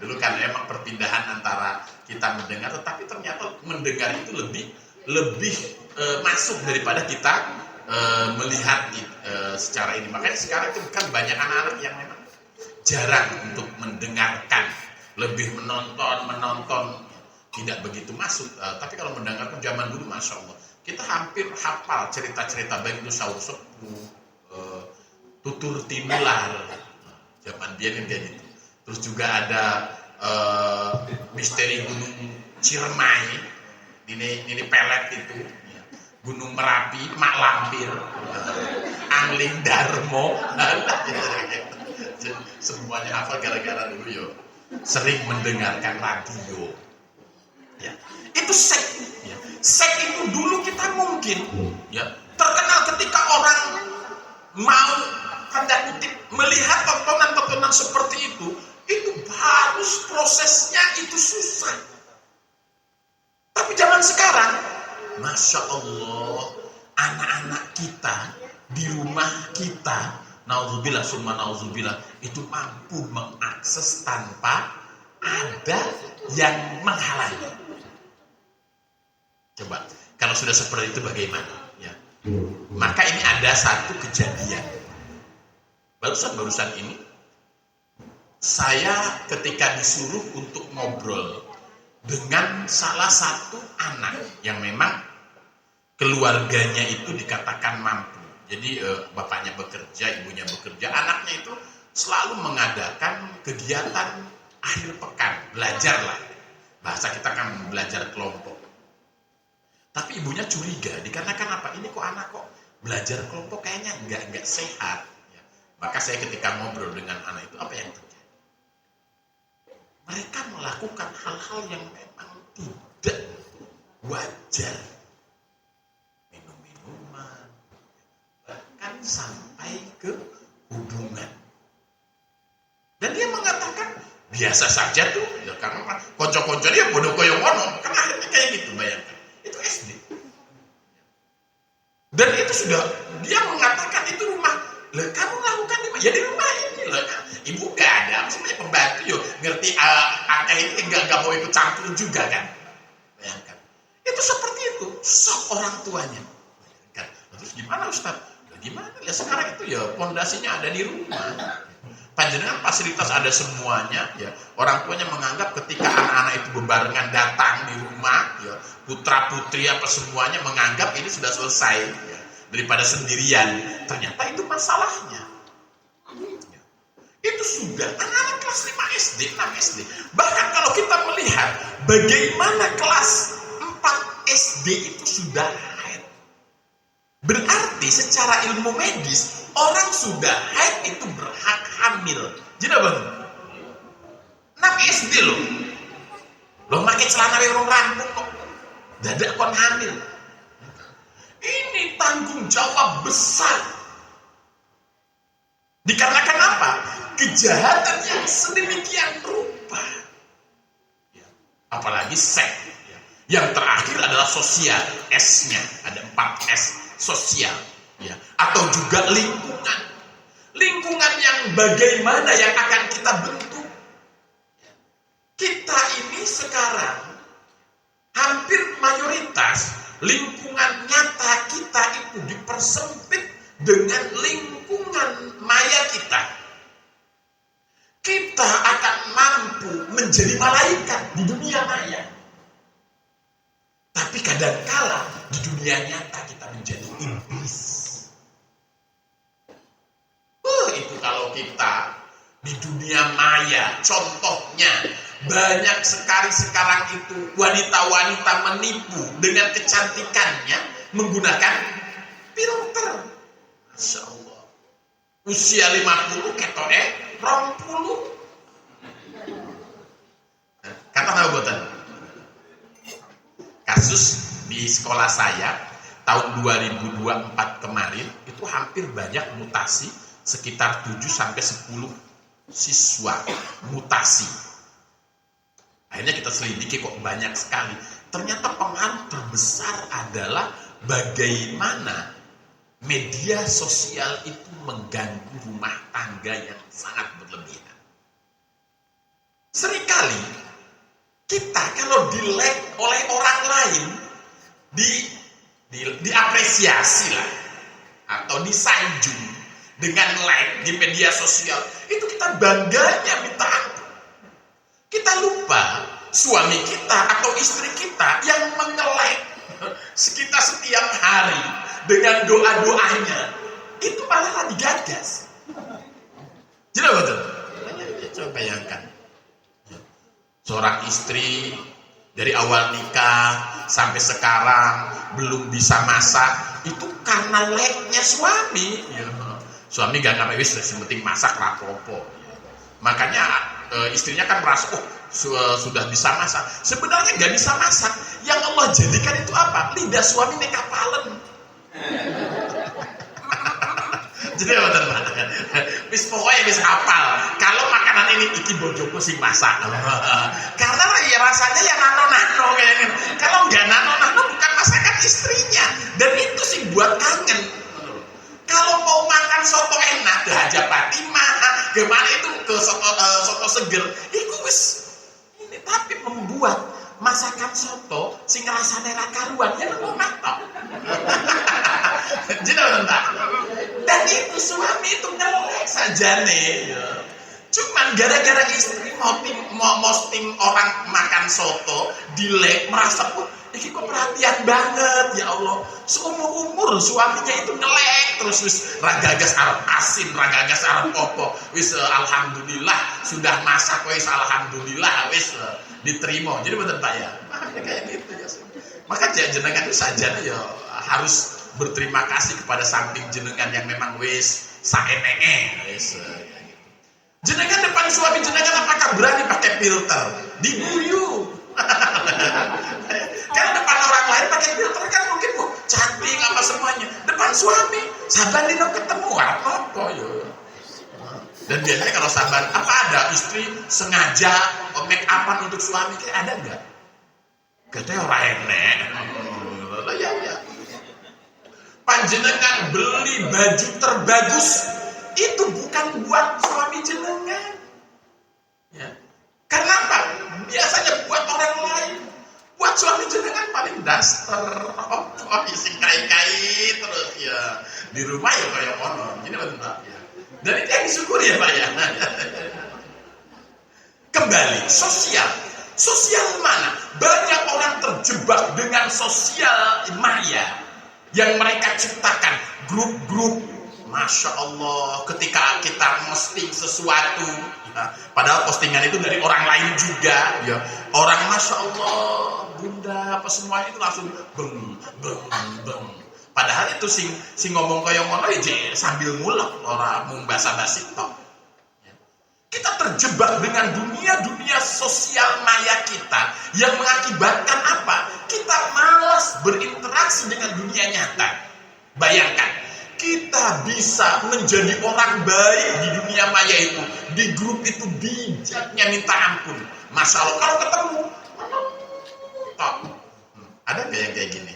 Dulu kan emang perpindahan antara kita mendengar, tetapi ternyata mendengar itu lebih masuk daripada kita melihat secara ini. Makanya sekarang itu kan banyak anak-anak yang memang jarang untuk mendengarkan, lebih menonton tidak begitu masuk. Tapi kalau mendengarkan zaman dulu, masya Allah, kita hampir hafal cerita-cerita baik itu sahur sepuh, tutur tinular, zaman biyen kayak gitu. Terus juga ada misteri Gunung Ciremai, ini pelet itu, Gunung Merapi, Mak Lampir, Angling Darmo, semuanya hafal gara-gara dulu yo sering mendengarkan radio. Ya, itu sek. Ya. Sek itu dulu kita mungkin ya terkenal ketika orang mau tanda kutip melihat tontonan-tontonan seperti itu harus prosesnya itu susah. Tapi zaman sekarang, masya Allah, anak-anak kita di rumah kita, naudzubillah summa naudzubillah, itu mampu mengakses tanpa ada yang menghalangi. Coba, kalau sudah seperti itu bagaimana? Ya. Maka ini ada satu kejadian. Barusan ini, saya ketika disuruh untuk ngobrol dengan salah satu anak yang memang keluarganya itu dikatakan mampu. Jadi bapaknya bekerja, ibunya bekerja, anaknya itu selalu mengadakan kegiatan akhir pekan, belajar lah. Bahasa kita kan belajar kelompok. Tapi ibunya curiga, dikarenakan apa? Ini kok anak kok belajar kelompok kayaknya nggak sehat. Ya. Maka saya ketika ngobrol dengan anak itu, apa yang terjadi? Mereka melakukan hal-hal yang memang tidak wajar. Minum-minuman, bahkan sampai ke hubungan. Dan dia mengatakan, biasa saja tuh, ya, karena konco-konco dia bodoh koyo wono, kan akhirnya kayak gitu, bayangkan. Itu SD. Dan itu sudah, dia mengatakan itu rumah. Lah kamu lakukan di mana? Ya di rumah ini lah. Ibu gak ada, semuanya pembantu yo. Ngerti angka ini gak mau ikut campur juga kan. Bayangkan. Itu seperti itu, sok orang tuanya. Bayangkan. Terus gimana Ustaz? Ya gimana? Ya sekarang itu ya pondasinya ada di rumah. Panjenengan fasilitas ada semuanya, ya. Orang tuanya menganggap ketika anak-anak itu bebarengan datang di rumah, ya, putra putri apa semuanya menganggap ini sudah selesai, ya, daripada sendirian. Ternyata itu masalahnya. Ya. Itu sudah anak-anak kelas 5 SD, 6 SD. Bahkan kalau kita melihat bagaimana kelas 4 SD itu sudah haid. Berarti secara ilmu medis orang sudah haid itu berhak hamil. Jadi apa? 6 SD loh. Lo pakai celana orang rampung kok. Dadak kon hamil. Ini tanggung jawab besar. Dikarenakan apa? Kejahatan yang sedemikian rupa. Ya. Apalagi seks. Ya. Yang terakhir adalah sosial. S-nya ada 4 S. Sosial. Ya. Atau juga lingkungan. Lingkungan yang bagaimana yang akan kita bentuk. Kita ini sekarang hampir mayoritas lingkungan nyata kita itu dipersempit dengan lingkungan maya kita. Kita akan mampu menjadi malaikat di dunia maya. Tapi kadangkala di dunia nyata kita menjadi iblis. Itu kalau kita di dunia maya. Contohnya banyak sekali sekarang itu wanita-wanita menipu dengan kecantikannya menggunakan filter. Masya Allah. Usia 50 ketoke 20. Kata tahu boten? Kasus di sekolah saya tahun 2024 kemarin itu hampir banyak mutasi, sekitar 7 sampai 10 siswa mutasi. Akhirnya kita selidiki kok banyak sekali. Ternyata pengaruh terbesar adalah bagaimana media sosial itu mengganggu rumah tangga yang sangat berlebihan. Seringkali kita kalau di-like oleh orang lain, diapresiasi lah, atau disanjung dengan like di media sosial, itu kita bangganya minta ampun. Kita lupa suami kita atau istri kita yang menge-like kita setiap hari dengan doa-doanya, itu malah digagas. Jadi betul? Coba bayangkan. Seorang istri dari awal nikah sampai sekarang belum bisa masak, itu karena like-nya suami. Suami gak ngapain, wis yang penting masak rapopo. Makanya istrinya kan merasa, sudah bisa masak. Sebenarnya gak bisa masak. Yang Allah jadikan itu apa? Lidah suami ini kapalen. Jadi apa teman? Wis pokoknya wis hafal. Kalau makanan ini iki bojoku sing masak. Karena ya rasanya ya nano-nano kayaknya. Kalau nggak nano-nano bukan masakan istrinya. Dan itu sih buat kangen. Kalau mau makan soto enak, Haja Fatimah, gimana itu ke soto seger. Itu wis ini, tapi membuat masakan soto sing rasane ra karuan ya lu matok. Jadi enggak. Dan itu suami itu ngelek saja nih. Cuman gara-gara istri mau posting orang makan soto, di-like, merasa ini kok perhatian banget ya Allah. Seumur-umur suaminya itu ngelek terus, wis ragagas arep asin, ragagas arep opo, wis alhamdulillah sudah masak, wis alhamdulillah wis diterima. Jadi betul Pak ya. Kayak gitu ya. Maka jenengan itu saja ya harus berterima kasih kepada samping jenengan yang memang wis saenenge wis. Jenengan depan suami jenengan apakah berani pakai filter? Diguyu. Karena depan orang lain pakai filter kan mungkin cantik apa semuanya. Depan suami saban dino ketemu apa yo. Dan biasanya kalau saban apa ada istri sengaja make upan untuk suami, kayak ada enggak? Katanya orang enek. Ya. Panjenengan beli baju terbagus itu bukan buat suami jenengan. Ya. Karena apa? Biasanya buat orang lain. Buat suami jenengan paling daster, isi kai-kai terus ya. Di rumah ya kayak konon. Ini betul Pak ya. Dan itu yang disyukuri ya Pak ya. Kembali sosial. Sosial mana? Banyak orang terjebak dengan sosial maya yang mereka ciptakan, grup-grup. Masya Allah, ketika kita posting sesuatu ya, padahal postingan itu dari orang lain juga ya. Orang Masya Allah, bunda apa semuanya itu langsung beng. Padahal itu sing ngomong kaya ngono ya sambil ngulek orang mung basa-basi tok. Kita terjebak dengan dunia sosial maya kita yang mengakibatkan apa? Kita malas berinteraksi dengan dunia nyata. Bayangkan, kita bisa menjadi orang baik di dunia maya itu, di grup itu bijaknya minta ampun. Masya Allah, kalau ketemu, ada nggak yang kayak gini?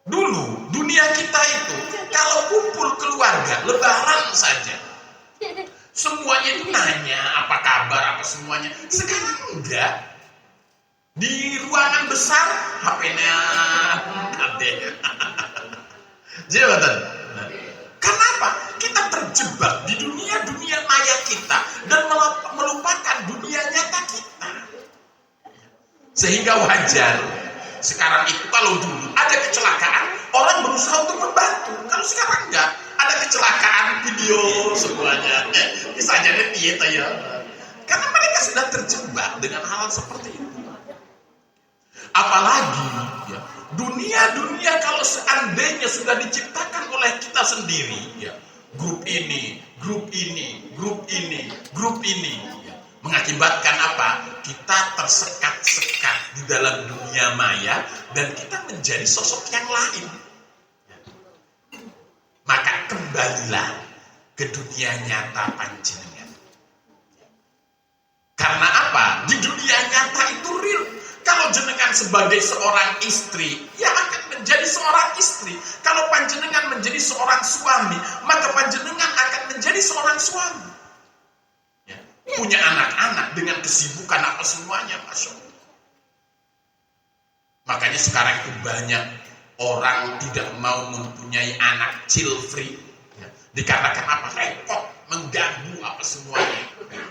Dulu dunia kita itu kalau kumpul keluarga, lebaran saja, semuanya itu nanya apa kabar apa semuanya. Sekarang enggak. Di ruangan besar HP-nya ada. Jadi betul. Kenapa? Kita terjebak di dunia maya kita dan melupakan dunia nyata kita. Sehingga wajar sekarang itu kalau dulu ada kecelakaan orang berusaha untuk membantu. Kalau sekarang enggak, ada kecelakaan video semuanya. saja itu ya. Karena mereka sudah terjebak dengan hal seperti itu. Apalagi ya, dunia kalau seandainya sudah diciptakan oleh kita sendiri, ya, grup ini, ya, mengakibatkan apa? Kita tersekat-sekat di dalam dunia maya dan kita menjadi sosok yang lain. Maka kembalilah ke dunia nyata panjenengan. Karena apa? Di dunia nyata itu real. Kalau jenengan sebagai seorang istri, ya akan menjadi seorang istri. Kalau panjenengan menjadi seorang suami, maka panjenengan akan menjadi seorang suami. Ya. Punya anak-anak dengan kesibukan apa semuanya, Masya Allah. Makanya sekarang itu banyak orang tidak mau mempunyai anak child free. Ya. Dikarenakan apa? Repot, mengganggu apa semuanya. Ya.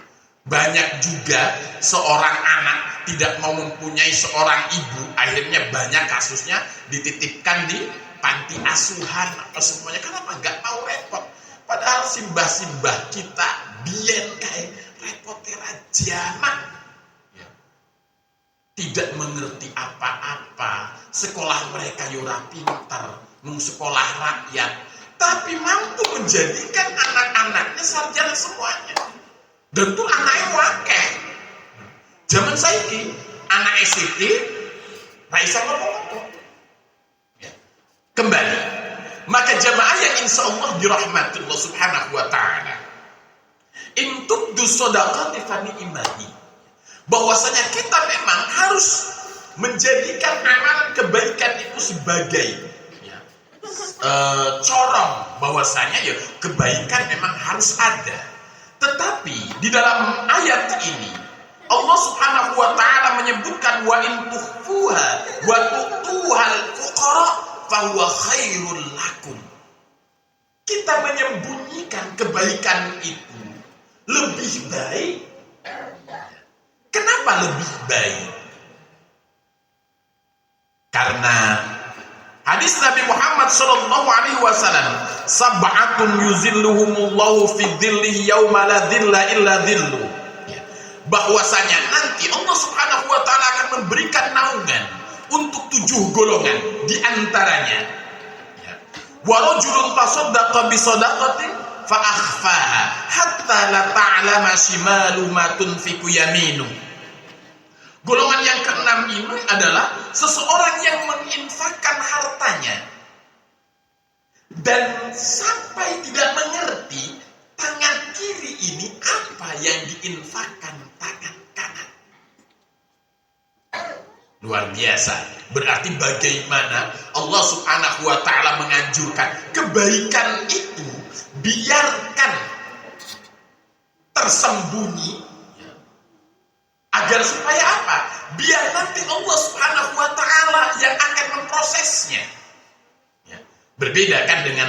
Banyak juga seorang anak tidak mau mempunyai seorang ibu, akhirnya banyak kasusnya dititipkan di panti asuhan apa semuanya. Kenapa? Nggak mau repot. Padahal simbah-simbah kita biyen kayak repot rajaman. Ya. Tidak mengerti apa-apa. Sekolah mereka yura pintar, sekolah rakyat, tapi mampu menjadikan anak-anaknya sarjana semuanya. Dan itu anaknya wakil. Zaman saiki anak SCT Raisa ngomong-ngomong. Ya. Kembali. Maka jamaah yang insya Allah dirahmati Allah subhanahu wa ta'ala. In tubdu shadaqati fa ni'mahi. Bahwasanya kita memang harus menjadikan amalan kebaikan itu sebagai ya, corong. Bahwasanya ya kebaikan memang harus ada. Tetapi di dalam ayat ini Allah subhanahu wa ta'ala menyebutkan wa in tukhfuha wa tu'tuhal fuqara fahuwa khairul lakum. Kita menyembunyikan kebaikan itu lebih baik. Kenapa lebih baik? Karena hadis Nabi Muhammad sallallahu alaihi wasallam, sab'atun yuzilluhumullahu fi dhillihi yauma la dhilla illa dhillu. Bahwasanya nanti Allah Subhanahu wa taala akan memberikan naungan untuk 7 golongan di antaranya. Wa rajulun tasaddaqa bi shadaqatin fa akhfaha hatta la ta'lama shimalu ma tunfiqu yaminu. Golongan yang keenam ini adalah seseorang yang menginfakkan hartanya dan sampai tidak mengerti tangan kiri ini apa yang diinfakkan tangan kanan. Luar biasa. Berarti bagaimana Allah subhanahu wa ta'ala menganjurkan kebaikan itu biarkan tersembunyi. Agar supaya apa? Biar nanti Allah subhanahu wa ta'ala yang akan memprosesnya. Ya. Berbeda kan dengan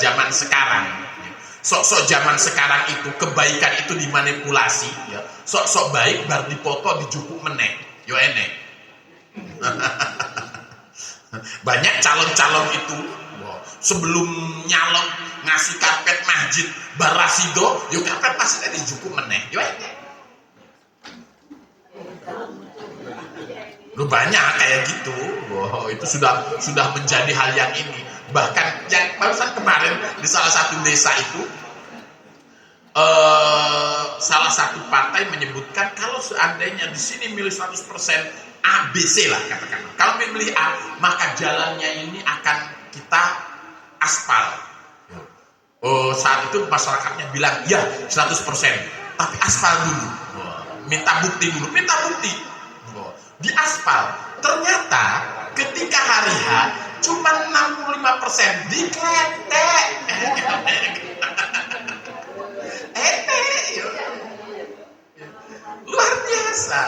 zaman sekarang. Ya. Sok-sok zaman sekarang itu kebaikan itu dimanipulasi. Ya. Sok-sok baik baru dipoto dijupuk meneh. Yo enek. Banyak calon-calon itu. Wow. Sebelum nyalon ngasih karpet masjid barasido, yo karpet masjidnya dijupuk meneh. Yo enek. Lu banyak kayak gitu. Wow, itu sudah menjadi hal yang ini. Bahkan yang barusan kemarin di salah satu desa itu salah satu partai menyebutkan kalau seandainya di sini milih 100% ABC lah katakan. Kalau milih A, maka jalannya ini akan kita aspal. Saat itu masyarakatnya bilang ya 100%, tapi aspal dulu. Minta bukti dulu, minta bukti. Di aspal, ternyata ketika hari H cuma 65% dikletek. Luar biasa.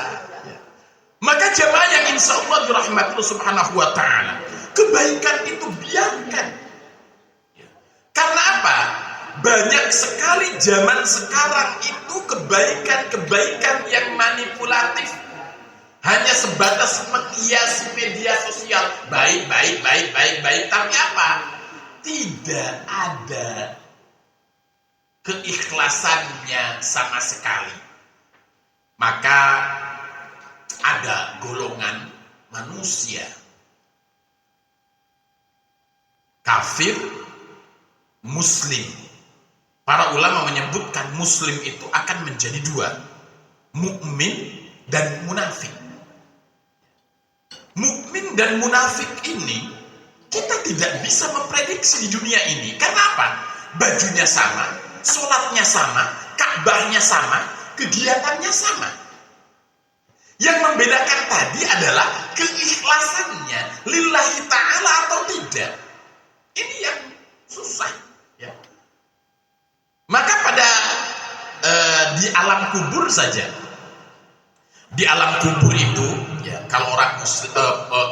Maka jemaah yang insya Allah dirahmati Allah subhanahu wa ta'ala, kebaikan itu biarkan. Karena apa? Banyak sekali zaman sekarang itu kebaikan-kebaikan yang manipulatif. Hanya sebatas menghiasi media sosial. Baik. Tapi apa? Tidak ada keikhlasannya sama sekali, maka ada golongan manusia kafir, muslim. Para ulama menyebutkan muslim itu akan menjadi dua, mukmin dan munafik. Mukmin dan munafik ini kita tidak bisa memprediksi di dunia ini. Karena apa? Bajunya sama, sholatnya sama, Ka'bahnya sama, kegiatannya sama. Yang membedakan tadi adalah keikhlasannya lillahi ta'ala atau tidak. Ini yang susah, ya. Maka pada di alam kubur saja, di alam kubur itu, ya, kalau orang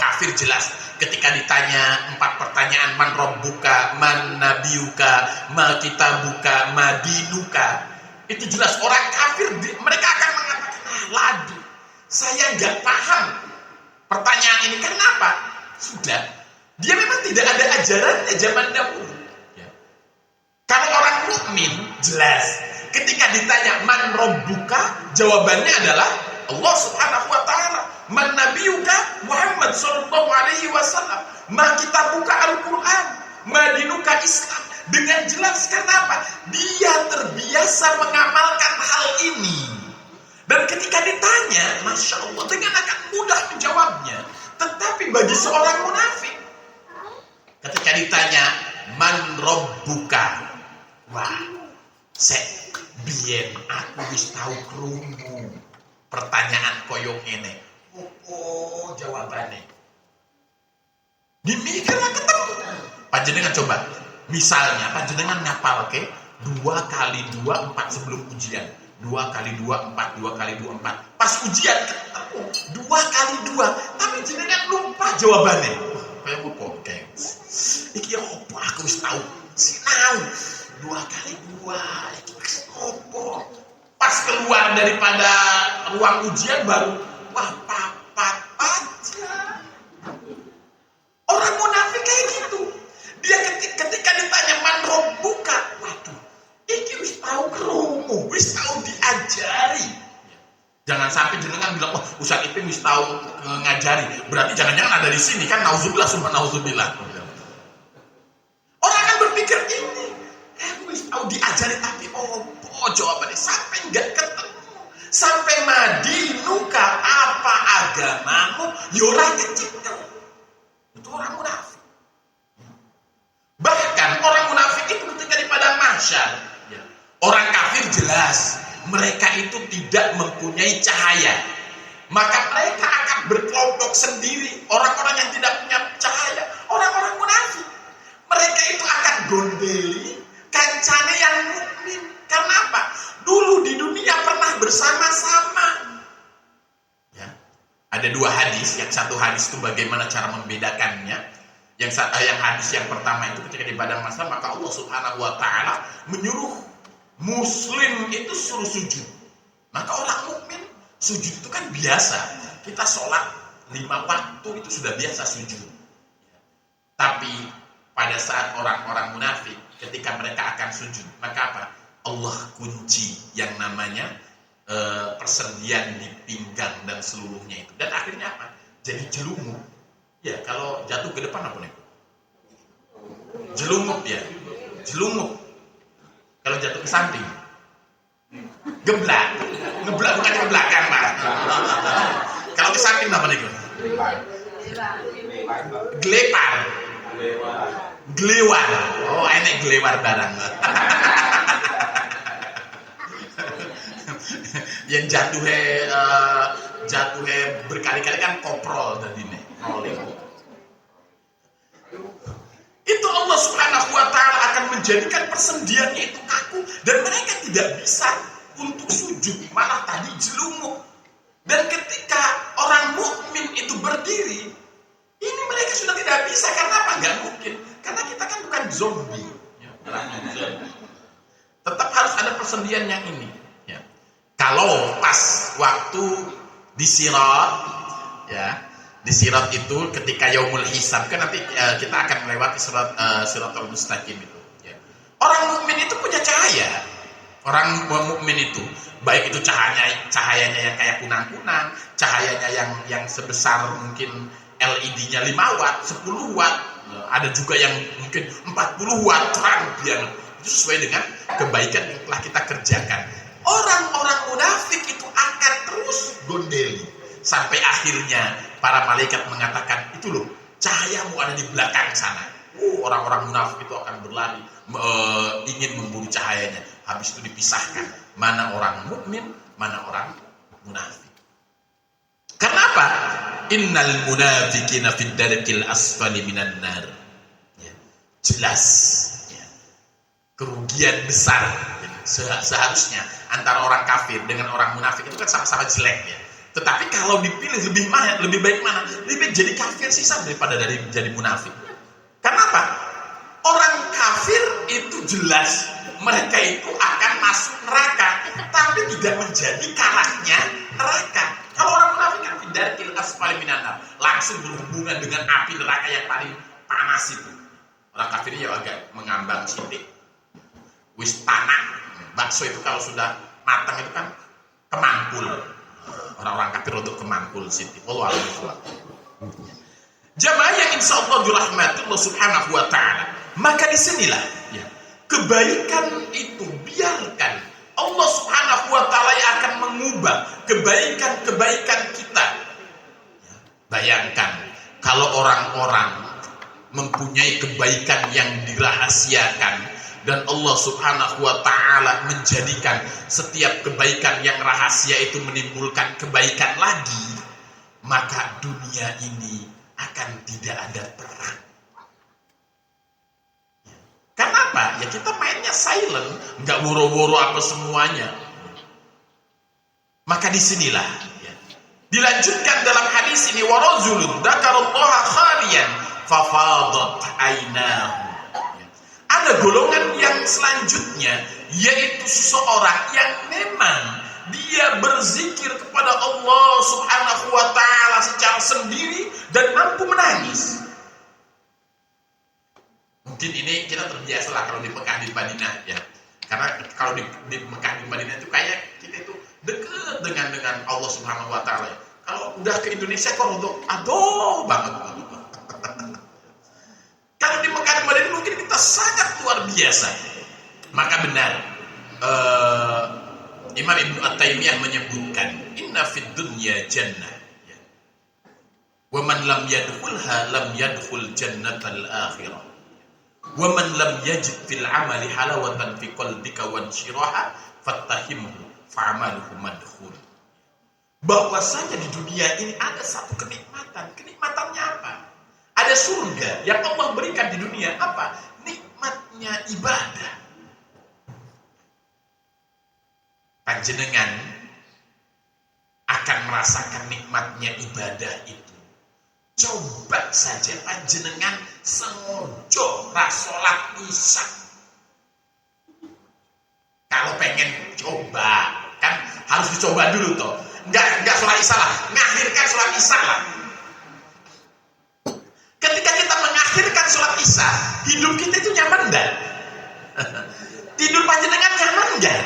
kafir jelas ketika ditanya 4 pertanyaan, man rabbuka, man nabiyuka, ma kitabuka, ma dinuka, itu jelas orang kafir mereka akan mengatakan, ladu, saya nggak paham pertanyaan ini. Kenapa? Sudah, dia memang tidak ada ajarannya zaman dahulu. Ya. Kalau orang mukmin jelas, ketika ditanya man rabbuka, jawabannya adalah Allah Subhanahu wa taala. Man nabiyuka Muhammad sallallahu alaihi wasallam. Ma kitabuka Al-Qur'an, ma dinuka Islam. Dengan jelas, kenapa? Dia terbiasa mengamalkan hal ini. Dan ketika ditanya, Masya Allah, dengan akan mudah menjawabnya. Tetapi bagi seorang munafik, ketika ditanya man rabbuka, wah, biyen aku wis tahu krungu pertanyaan koyong ini. Oh, jawabannya dimikirlah ketemu. Panjenengan coba, misalnya panjenengan ngapal, oke? 2 kali 2 4 sebelum ujian, 2 kali 2 4, 2 kali 2 4. Pas ujian ketemu 2 kali 2, tapi jenengan lupa jawabannya. Kayak lupa, kayak iki opo aku wis tahu sinau 2 kali 2 iki wis opo. Pas keluar daripada ruang ujian baru, wah, papat aja. Orang munafik kayak gitu. Dia ketika ditanya man rabbuka, waduh, iki wis tahu krungu, wis tahu diajari. Jangan sampai jenengan bilang, oh, Ustaz Ipin wis tahu ngajari, berarti jangan-jangan ada di sini kan, nauzubillah summa nauzubillah. Orang akan berpikir ini, wis tahu diajari, tapi oh jawabannya sampai nggak ketemu. Sampai madinuka, apa agamamu, yora kecil. Itu orang munafik. Bahkan orang munafik itu ketika di padang mahsyar, ya, orang kafir jelas mereka itu tidak mempunyai cahaya, maka mereka akan berkelompok sendiri. Orang-orang yang tidak punya cahaya, orang-orang munafik, mereka itu akan gondeli kancane yang mukmin. Karena apa? Dulu di dunia pernah bersama-sama. Ya. Ada 2 hadis. Yang satu hadis itu bagaimana cara membedakannya. Yang hadis yang pertama itu ketika di padang mahsyar, maka Allah Subhanahu wa taala menyuruh muslim itu suruh sujud. Maka orang mukmin sujud itu kan biasa. Kita sholat 5 waktu itu sudah biasa sujud. Tapi pada saat orang-orang munafik, ketika mereka akan sujud, maka apa? Allah kunci yang namanya persendian di pinggang dan seluruhnya itu. Dan akhirnya apa? Jadi jelumuk. Ya, kalau jatuh ke depan apa nih? Jelumuk ya. Jelumuk. Kalau jatuh ke samping, geblak. Ngeblak bukan ke belakang, Pak. Kalau ke samping apa nih? Gelepar. Glewar. Oh, enek glewar barang. Yang jatuhnya berkali-kali kan koprol tadi nih. Itu Allah Subhanahu wa taala akan menjadikan persendiannya itu kaku dan mereka tidak bisa untuk sujud, malah tadi jelumuk. Dan ketika orang mukmin itu berdiri, ini mereka sudah tidak bisa. Karena apa? Nggak mungkin. Karena kita kan bukan zombie. Tetap harus ada persendian yang ini. Ya. Kalau pas waktu di Sirat, ya, di Sirat itu ketika Yaumul Hisab, kan nanti kita akan melewati Siratul Mustaqim itu. Ya. Orang mukmin itu punya cahaya. Orang mukmin itu, baik itu cahayanya yang kayak kunang-kunang, cahayanya yang sebesar mungkin LED-nya 5 watt, 10 watt, ada juga yang mungkin 40 watt terang dia. Itu sesuai dengan kebaikan yang telah kita kerjakan. Orang-orang munafik itu akan terus gondeli sampai akhirnya para malaikat mengatakan, itu loh, cahayamu ada di belakang sana. Orang-orang munafik itu akan berlari ingin memburu cahayanya. Habis itu dipisahkan mana orang mukmin, mana orang munafik. Kenapa? Innal munafiqina fid darkil asfali minan nar. Ya, jelas ya. Kerugian besar seharusnya antara orang kafir dengan orang munafik itu kan sama-sama jelek ya. Tetapi kalau dipilih lebih baik mana? Lebih baik jadi kafir sisa daripada dari jadi munafik. Kenapa? Orang kafir itu jelas mereka itu akan masuk neraka, tapi tidak menjadi karaknya neraka. Kalau orang munafik kan darkil asfali minan nar, langsung berhubungan dengan api neraka yang paling panas itu. Orang kafir ya agak mengambang sidik. Wis tanah, bakso itu kalau sudah matang itu kan kemangkul. Orang-orang kafir untuk kemangkul sidik. Wallahu a'lam. Jamaah yang insya Allah dirahmati Allah Subhanahu wa Ta'ala, maka disinilah ya, kebaikan itu biarkan Allah Subhanahu wa Ta'ala yang akan mengubah kebaikan-kebaikan kita. Ya, bayangkan kalau orang-orang mempunyai kebaikan yang dirahasiakan dan Allah Subhanahu wa Ta'ala menjadikan setiap kebaikan yang rahasia itu menimbulkan kebaikan lagi, maka dunia ini akan tidak ada perang. Kenapa? Ya kita mainnya silent, nggak woro-woro apa semuanya. Maka disinilah ya, dilanjutkan dalam hadis ini, warajulun dzakarallaha khaliyan fafadat ainahu. Ya. Ada golongan yang selanjutnya, yaitu seseorang yang memang dia berzikir kepada Allah Subhanahu wa Ta'ala secara sendiri dan mampu menangis. Mungkin ini kita terbiasa lah kalau di Mekah di Madinah ya. Karena kalau di Mekah di Madinah itu kayak kita itu dekat dengan Allah Subhanahu wa Ta'ala. Kalau udah ke Indonesia kok untuk aduh banget. Kalau di Mekah di Madinah mungkin kita sangat luar biasa. Maka benar Imam Ibnu At-Taimiyah menyebutkan, inna fid dunya jannah ya. Wa man lam yadkhulha lam yadkhul jannatal akhirah. Wa man lam yajid fil amali halawatan fi qalbika wa shiraha fattahimhu fa'amaluhu madkhul. Bahwasanya di dunia ini ada satu kenikmatan. Kenikmatannya apa? Ada surga yang Allah berikan di dunia. Apa? Nikmatnya ibadah. Panjenengan akan merasakan nikmatnya ibadah itu. Coba saja panjenengan sengojo rasolat isya. Kalau pengen coba, kan harus dicoba dulu toh. Enggak sholat isya lah, mengakhirkan sholat isya lah. Ketika kita mengakhirkan sholat isya, hidup kita itu nyaman enggak? Tidur panjenengan nyaman enggak?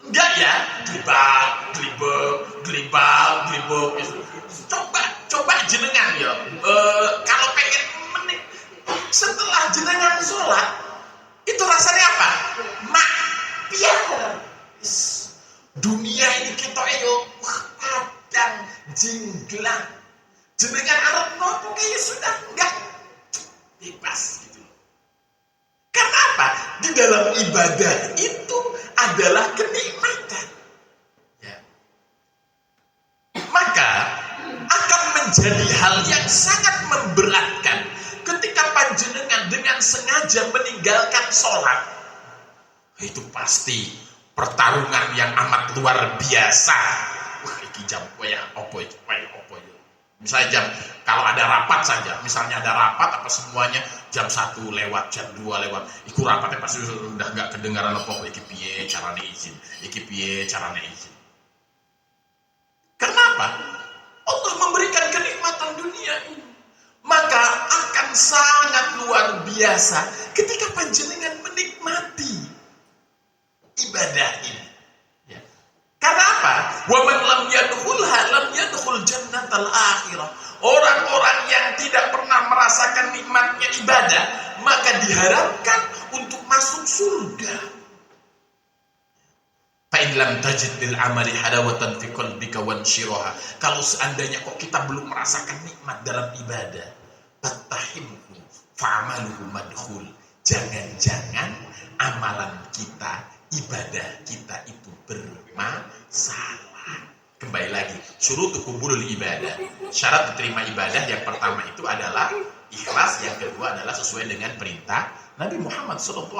Enggak ya, gelibak. Coba jenengan ya. Kalau pengen setelah jenengan sholat, itu rasanya apa? Piar. Dunia ini kita padang jinglang. Jenengan arep nopo kayak sudah enggak bebas gitu. Kenapa? Di dalam ibadah itu adalah kenikmatan. Ya. Maka akan menjadi hal yang sangat memberatkan ketika panjenengan dengan sengaja meninggalkan sholat. Itu pasti pertarungan yang amat luar biasa. Wah, iki jam koyo opo iki, opo ya. Misalnya kalau ada rapat saja, misalnya ada rapat apa semuanya jam 1 lewat, jam 2 lewat, iku rapatnya pasti udah nggak kedengaran apa iki piye carane izin. Kenapa? Allah memberikan kenikmatan dunia ini. Maka akan sangat luar biasa ketika panjenengan menikmati ibadah ini. Ya. Karena apa? Wa man lam yadkhulha lam yadkhul jannatal akhirah. Orang-orang yang tidak pernah merasakan nikmatnya ibadah, maka diharapkan untuk masuk surga. Fa in lam tajid bil amali halawatan fi qalbika wanshiraha. Kalau seandainya kok kita belum merasakan nikmat dalam ibadah, fattahimhu fa'amaluhu madkhul. Jangan-jangan amalan kita, ibadah kita itu bermasalah. Kembali lagi, syurutu qubulul ibadah. Syarat diterima ibadah yang pertama itu adalah ikhlas, yang kedua adalah sesuai dengan perintah Nabi Muhammad SAW.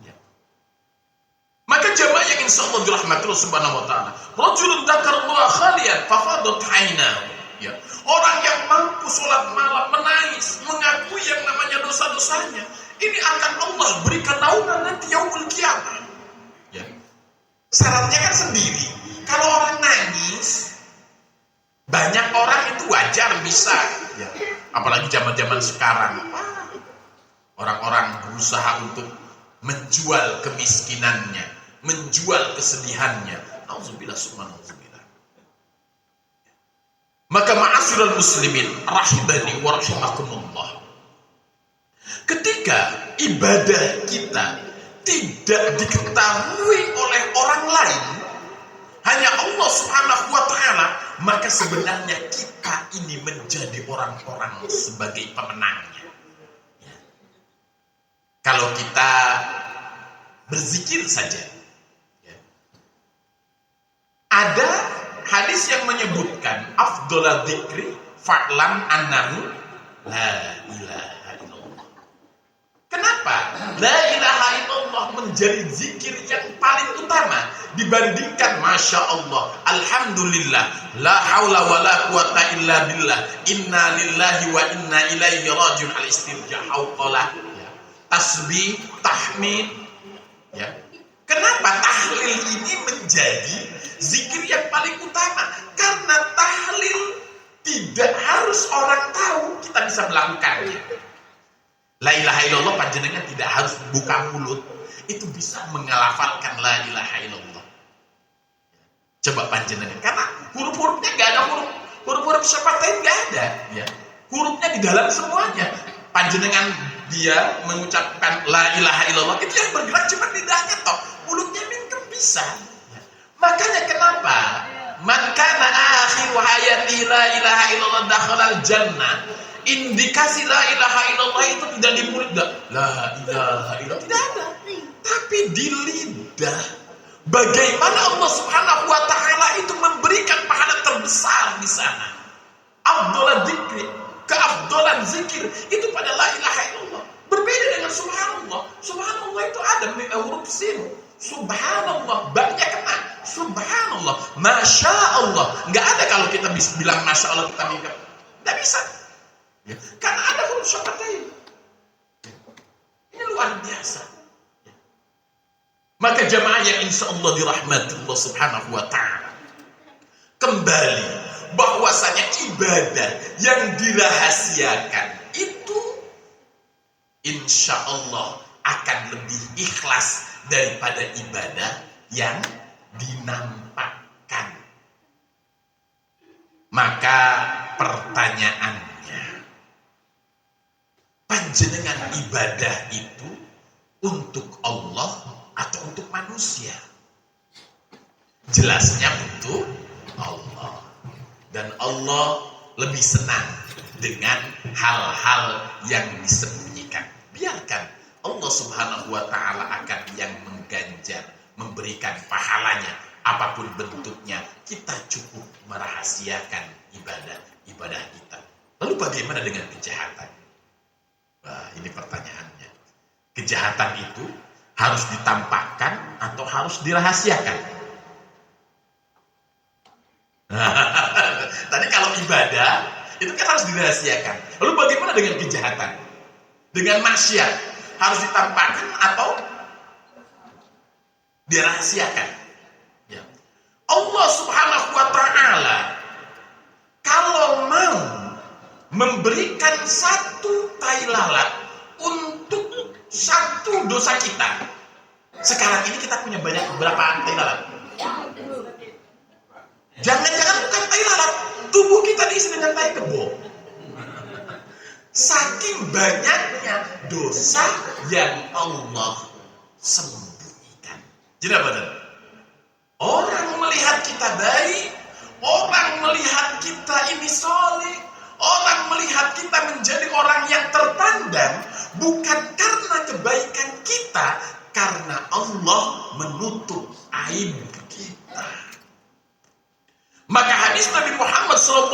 Ya. Maka jamaah yang insyaallah dirahmati Allah Subhanahu wa taala, rajulun dzakarallaha khalian fafadat 'ainahu. Ya. Orang yang mampu sholat malam menangis, mengakui yang namanya dosa-dosanya, ini akan Allah berikan naungan nanti yaumul qiyamah. Ya. Syaratnya kan sendiri. Kalau orang nangis, banyak orang itu wajar bisa. Ya. Apalagi zaman-zaman sekarang, orang-orang berusaha untuk menjual kemiskinannya, menjual kesedihannya. Auzubillah subhanahu. Maka ma'asyiral muslimin rahibani wa rahimakumullah. Ketika ibadah kita tidak diketahui oleh orang lain, hanya Allah Subhanahu wa taala, maka sebenarnya kita ini menjadi orang-orang sebagai pemenangnya. Ya. Kalau kita berzikir saja, ya. Ada hadis yang menyebutkan afdhalul dzikri fa'lam annahu la ilaha illallah. Kenapa? La ilaha illallah menjadi zikir yang paling utama dibandingkan masya Allah, alhamdulillah, la haula wa la quwata illa billah, inna lillahi wa inna ilaihi rajiun, al-istirja, hauqalah, ya. Tasbih, tahmid, ya. Kenapa tahlil ini menjadi zikir yang paling utama? Karena tahlil tidak harus orang tahu kita bisa melakukannya. La ilaha illallah panjenengan tidak harus buka mulut, itu bisa mengelafalkan la ilaha illallah. Coba panjenengan, karena huruf-hurufnya nggak ada huruf syafatan nggak ada, ya. Hurufnya di dalam semuanya. Panjenengan dia mengucapkan la ilaha illallah, itu yang bergerak cuma lidahnya toh, mulutnya mingkem bisa. Ya. Makanya kenapa man kana akhiru hayati la ilaha illallah dakhalal jannah. Indikasi la ilaha illallah itu tidak di mulut, la ilaha illallah tidak ada, tapi di lidah. Bagaimana Allah Subhanahu wa taala itu memberikan pahala terbesar di sana. Afdhalul dzikri, keafdalan zikir itu pada la ilaha illallah. Berbeda dengan subhanallah. Subhanallah itu ada huruf sin. Subhanallah, banyak kena. Subhanallah, masya Allah. Enggak ada kalau kita bisa bilang masya Allah kita minggat. Enggak bisa. Ya. Karena ada huruf syafatayn. Ini luar biasa. Ya. Maka jamaah yang insya Allah dirahmati Allah Subhanahu wa ta'ala, kembali bahwasanya ibadah yang dirahasiakan itu insya Allah akan lebih ikhlas daripada ibadah yang dinampakkan. Maka pertanyaannya, panjenengan ibadah itu untuk Allah atau untuk manusia? Jelasnya untuk Allah. Dan Allah lebih senang dengan hal-hal yang disembunyikan. Biarkan Allah Subhanahu wa ta'ala akan yang mengganjar, memberikan pahalanya apapun bentuknya. Kita cukup merahasiakan ibadah kita. Lalu bagaimana dengan kejahatan? Wah, ini pertanyaannya. Kejahatan itu harus ditampakkan atau harus dirahasiakan? Tadi kalau ibadah itu kan harus dirahasiakan. Lalu bagaimana dengan kejahatan? Dengan maksiat harus ditampakkan atau dirahasiakan? Ya. Allah Subhanahu wa ta'ala kalau mau memberikan satu tai lalat untuk satu dosa kita, Sekarang ini kita punya banyak beberapa tai lalat. Jangan-jangan bukan tai lalat, tubuh kita diisi dengan tai kebo. Saking banyaknya dosa yang Allah sembunyikan. Jadi apa tadi? Orang melihat kita baik, orang melihat kita ini soleh, orang melihat kita menjadi orang yang terpandang, bukan karena kebaikan kita, karena Allah menutup aib kita. Maka hadis Nabi Muhammad SAW